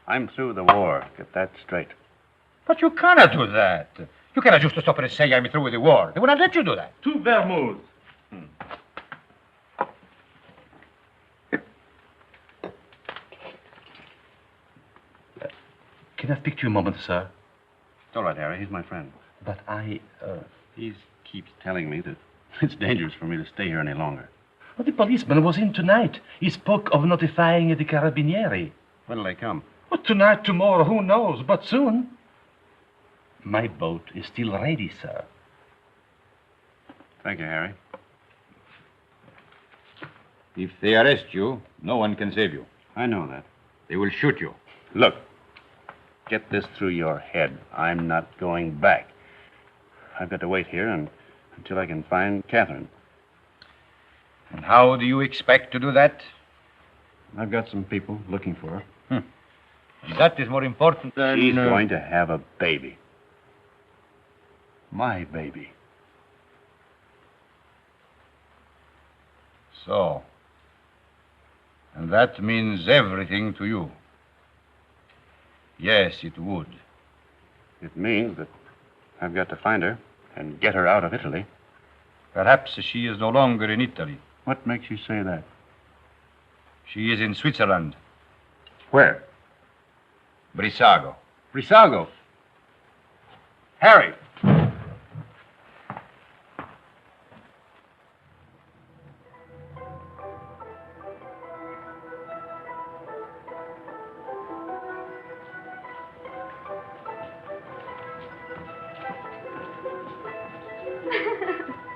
I'm through the war. Get that straight. But you cannot do that. You cannot just stop and say I'm through with the war. They will not let you do that. Two vermouths. Can I speak to you a moment, sir? It's all right, Harry. He's my friend. But He keeps telling me that it's dangerous for me to stay here any longer. Well, the policeman was in tonight. He spoke of notifying the carabinieri. When'll they come? Well, tonight, tomorrow, who knows? But soon. My boat is still ready, sir. Thank you, Harry. If they arrest you, no one can save you. I know that. They will shoot you. Look, get this through your head. I'm not going back. I've got to wait here until I can find Catherine. And how do you expect to do that? I've got some people looking for her. And that is more important than... She's going to have a baby. My baby. So. And that means everything to you. Yes, it would. It means that I've got to find her and get her out of Italy. Perhaps she is no longer in Italy. What makes you say that? She is in Switzerland. Where? Brissago. Brissago. Harry.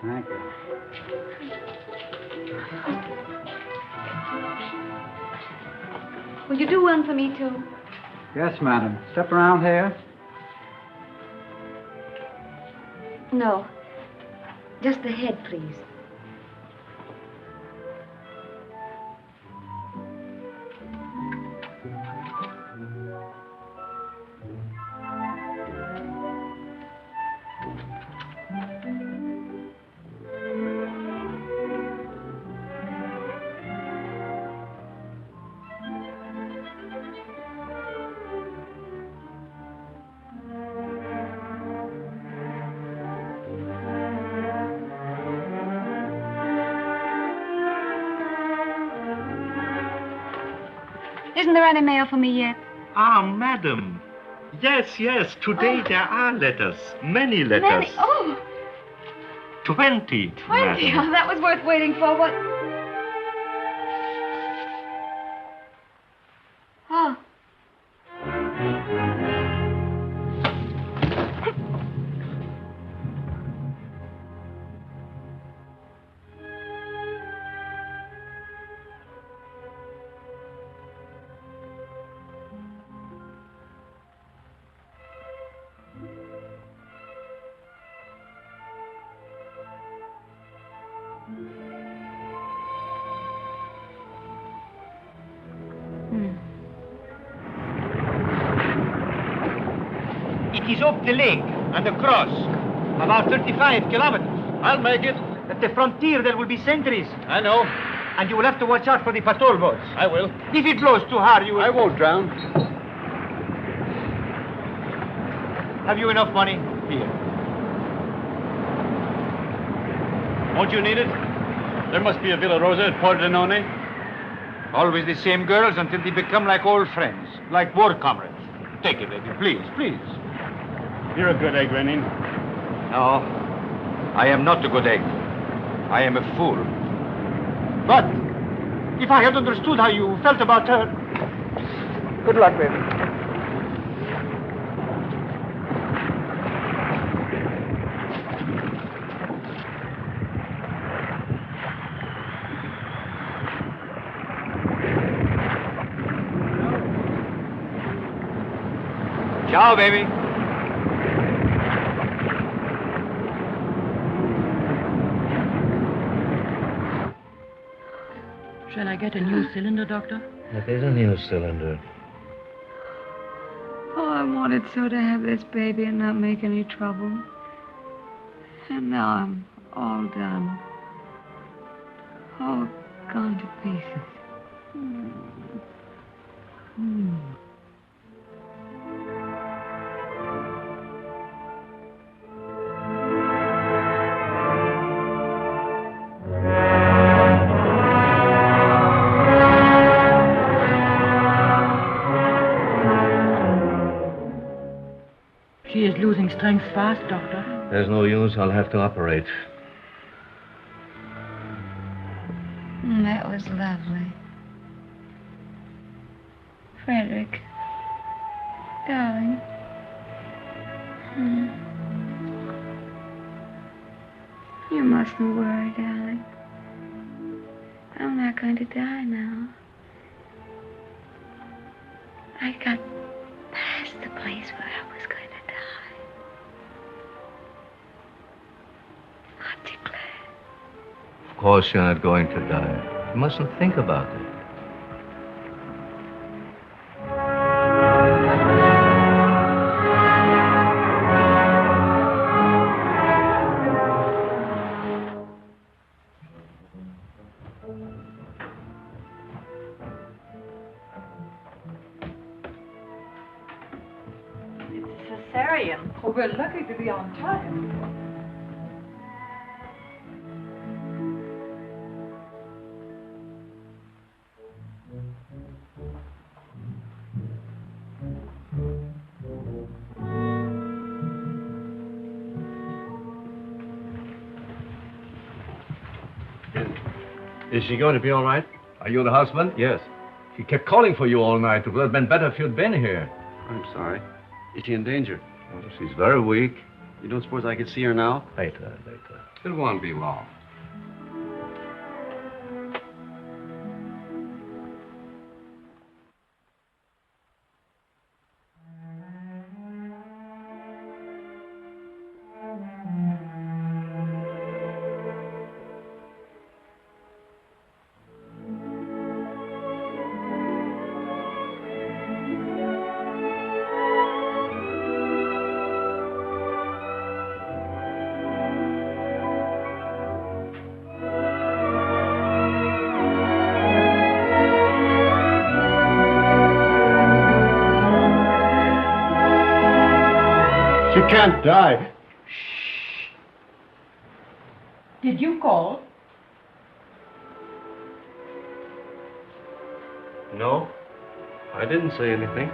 Thank you. Will you do one for me, too? Yes, madam. Step around here. No. Just the head, please. Isn't there any mail for me yet? Ah, madam. Yes, yes. Today there are letters. Many letters. Many? Oh, 20. 20. Madam. Oh, that was worth waiting for. What? Oh. It is up the lake and across. About 35 kilometers. I'll make it. At the frontier, there will be sentries. I know. And you will have to watch out for the patrol boats. I will. If it blows too hard, you will... I won't drown. Have you enough money? Here. Won't you need it? There must be a Villa Rosa at Pordenone. Always the same girls until they become like old friends, like war comrades. Take it, baby, please, please. You're a good egg, Rennie. No, I am not a good egg. I am a fool. But if I had understood how you felt about her... Good luck, baby. Ciao, baby. Shall I get a new cylinder, Doctor? That is a new cylinder. Oh, I wanted so to have this baby and not make any trouble. And now I'm all done. All gone to pieces. She is losing strength fast, Doctor. There's no use. I'll have to operate. That was lovely. Frederick. Darling. You mustn't worry, darling. I'm not going to die now. I got past the place where I was going to die. Aren't you glad? Of course you're not going to die. You mustn't think about it. It's a cesarean. Oh, we're lucky to be on time. Is she going to be all right? Are you the husband? Yes. She kept calling for you all night. It would have been better if you'd been here. I'm sorry. Is she in danger? Well, she's very weak. You don't suppose I could see her now? Later. It won't be long. She can't die. Did you call? No, I didn't say anything.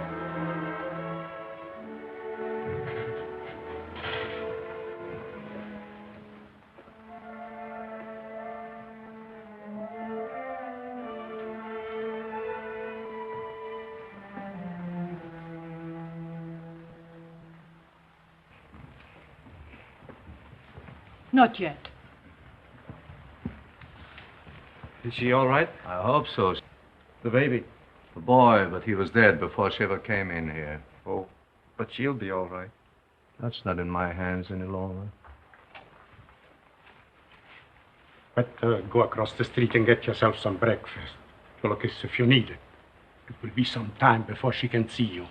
Not yet. Is she all right? I hope so. The baby? The boy, but he was dead before she ever came in here. Oh, but she'll be all right. That's not in my hands any longer. Better go across the street and get yourself some breakfast. Look, if you need it. It will be some time before she can see you.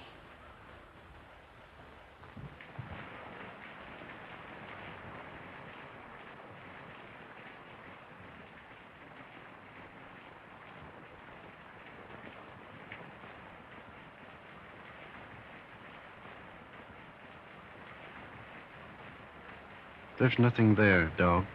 There's nothing there, dog.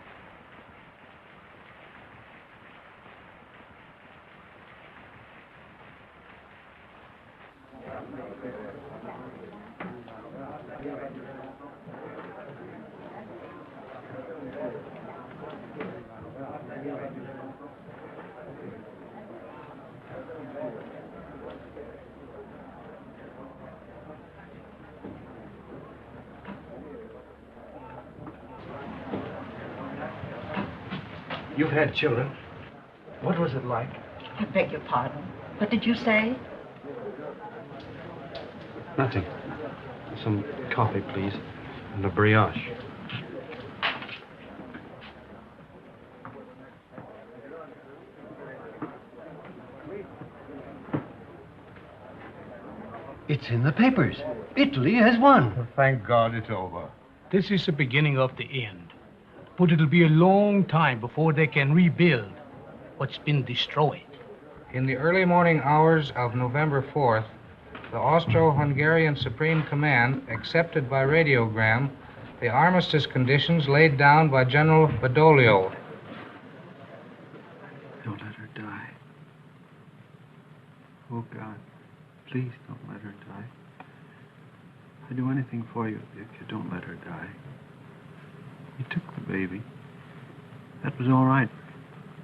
You've had children. What was it like? I beg your pardon. What did you say? Nothing. Some coffee, please. And a brioche. It's in the papers. Italy has won. Thank God it's over. This is the beginning of the end. But it'll be a long time before they can rebuild what's been destroyed. In the early morning hours of November 4th, the Austro-Hungarian Supreme Command accepted by radiogram the armistice conditions laid down by General Badoglio. Don't let her die. Oh, God, please don't let her die. I'd do anything for you if you don't let her die. You took the baby. That was all right.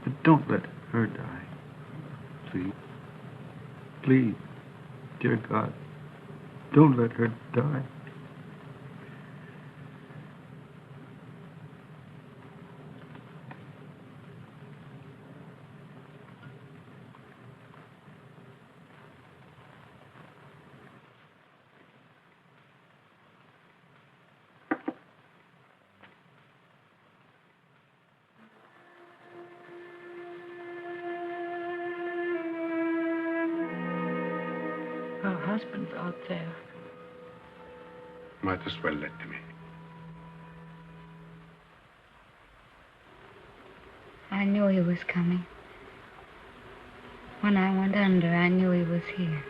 But don't let her die. Please. Please. Dear God, don't let her die. Her husband's out there. Might as well let him in. I knew he was coming. When I went under, I knew he was here.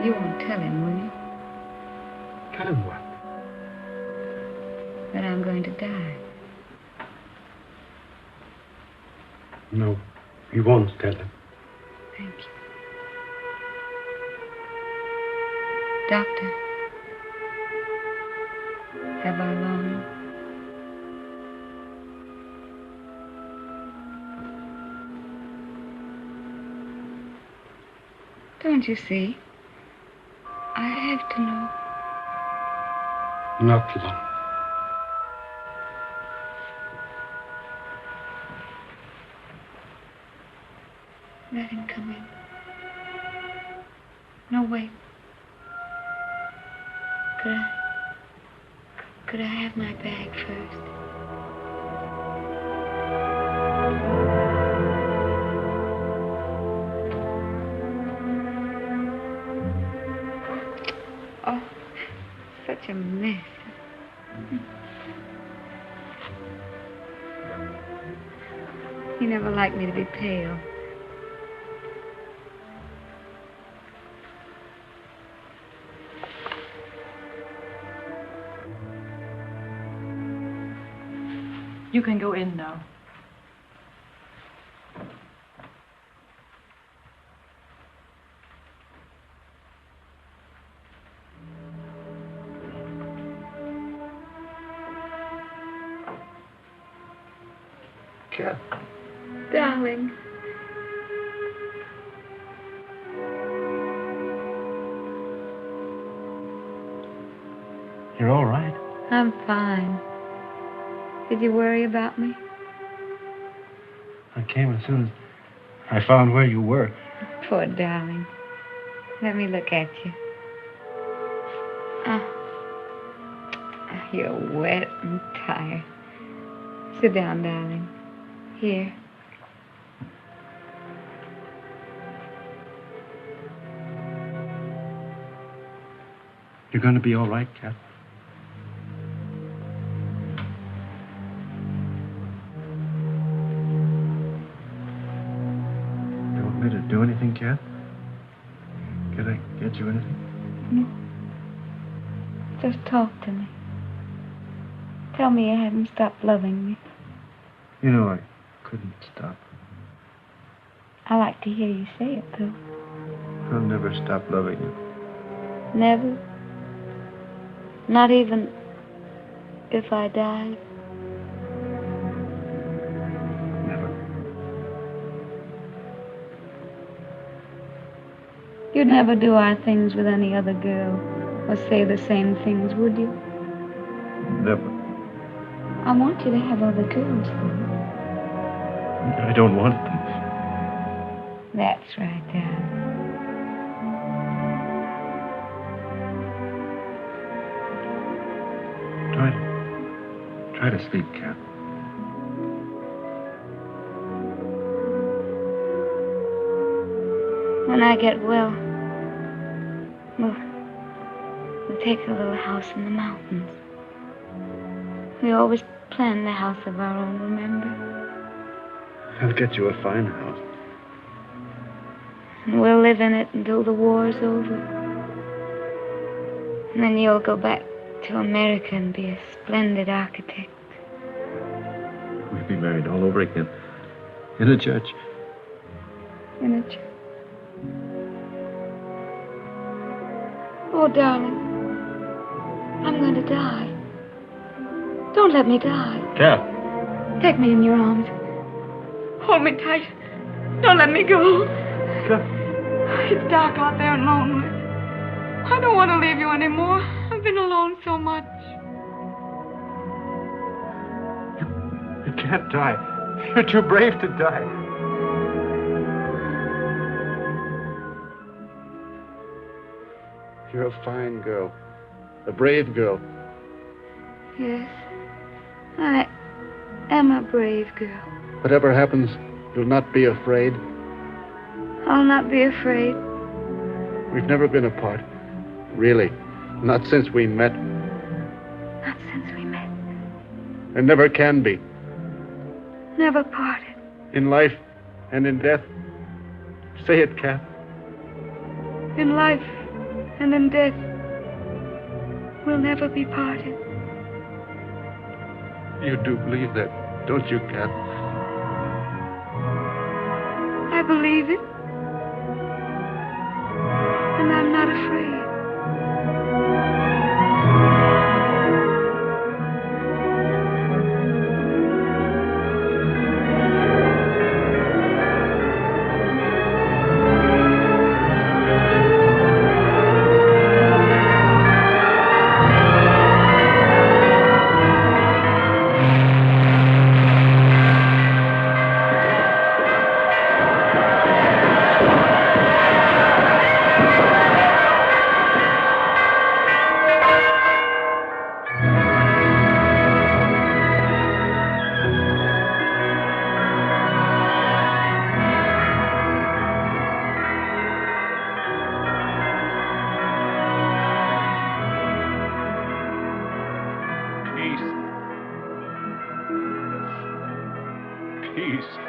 You won't tell him, will you? Tell him what? That I'm going to die. No, he won't tell him. Thank you. Doctor, have I long? Don't you see? I have to know. Not long. Let him come in. No, wait. Could I have my bag first? Oh, such a mess. He never liked me to be pale. You can go in now. Cat. Darling. You're all right. I'm fine. Did you worry about me? I came as soon as I found where you were. Poor darling. Let me look at you. Oh, you're wet and tired. Sit down, darling. Here. You're going to be all right, Cat? You want me to do anything, Cat? Can I get you anything? No. Just talk to me. Tell me you haven't stopped loving me. You know I couldn't stop. I like to hear you say it, though. I'll never stop loving you. Never? Not even if I died? Never. You'd never do our things with any other girl or say the same things, would you? Never. I want you to have other girls, though. I don't want them. That's right, darling. Try to sleep, Cat. When I get well, we'll take a little house in the mountains. We always planned the house of our own, remember? I'll get you a fine house. And we'll live in it until the war's over. And then you'll go back to America and be a splendid architect. We'll be married all over again. In a church. In a church. Oh, darling. I'm going to die. Don't let me die. Cat. Take me in your arms. Hold me tight. Don't let me go. Cat. It's dark out there and lonely. I don't want to leave you anymore. I've been alone so much. You can't die. You're too brave to die. You're a fine girl. A brave girl. Yes. I am a brave girl. Whatever happens, you'll not be afraid. I'll not be afraid. We've never been apart. Really. Not since we met. Not since we met. And never can be. never parted. In life and in death. Say it, Kath. In life and in death, we'll never be parted. You do believe that, don't you, Kath? I believe it. And I'm not afraid. Peace.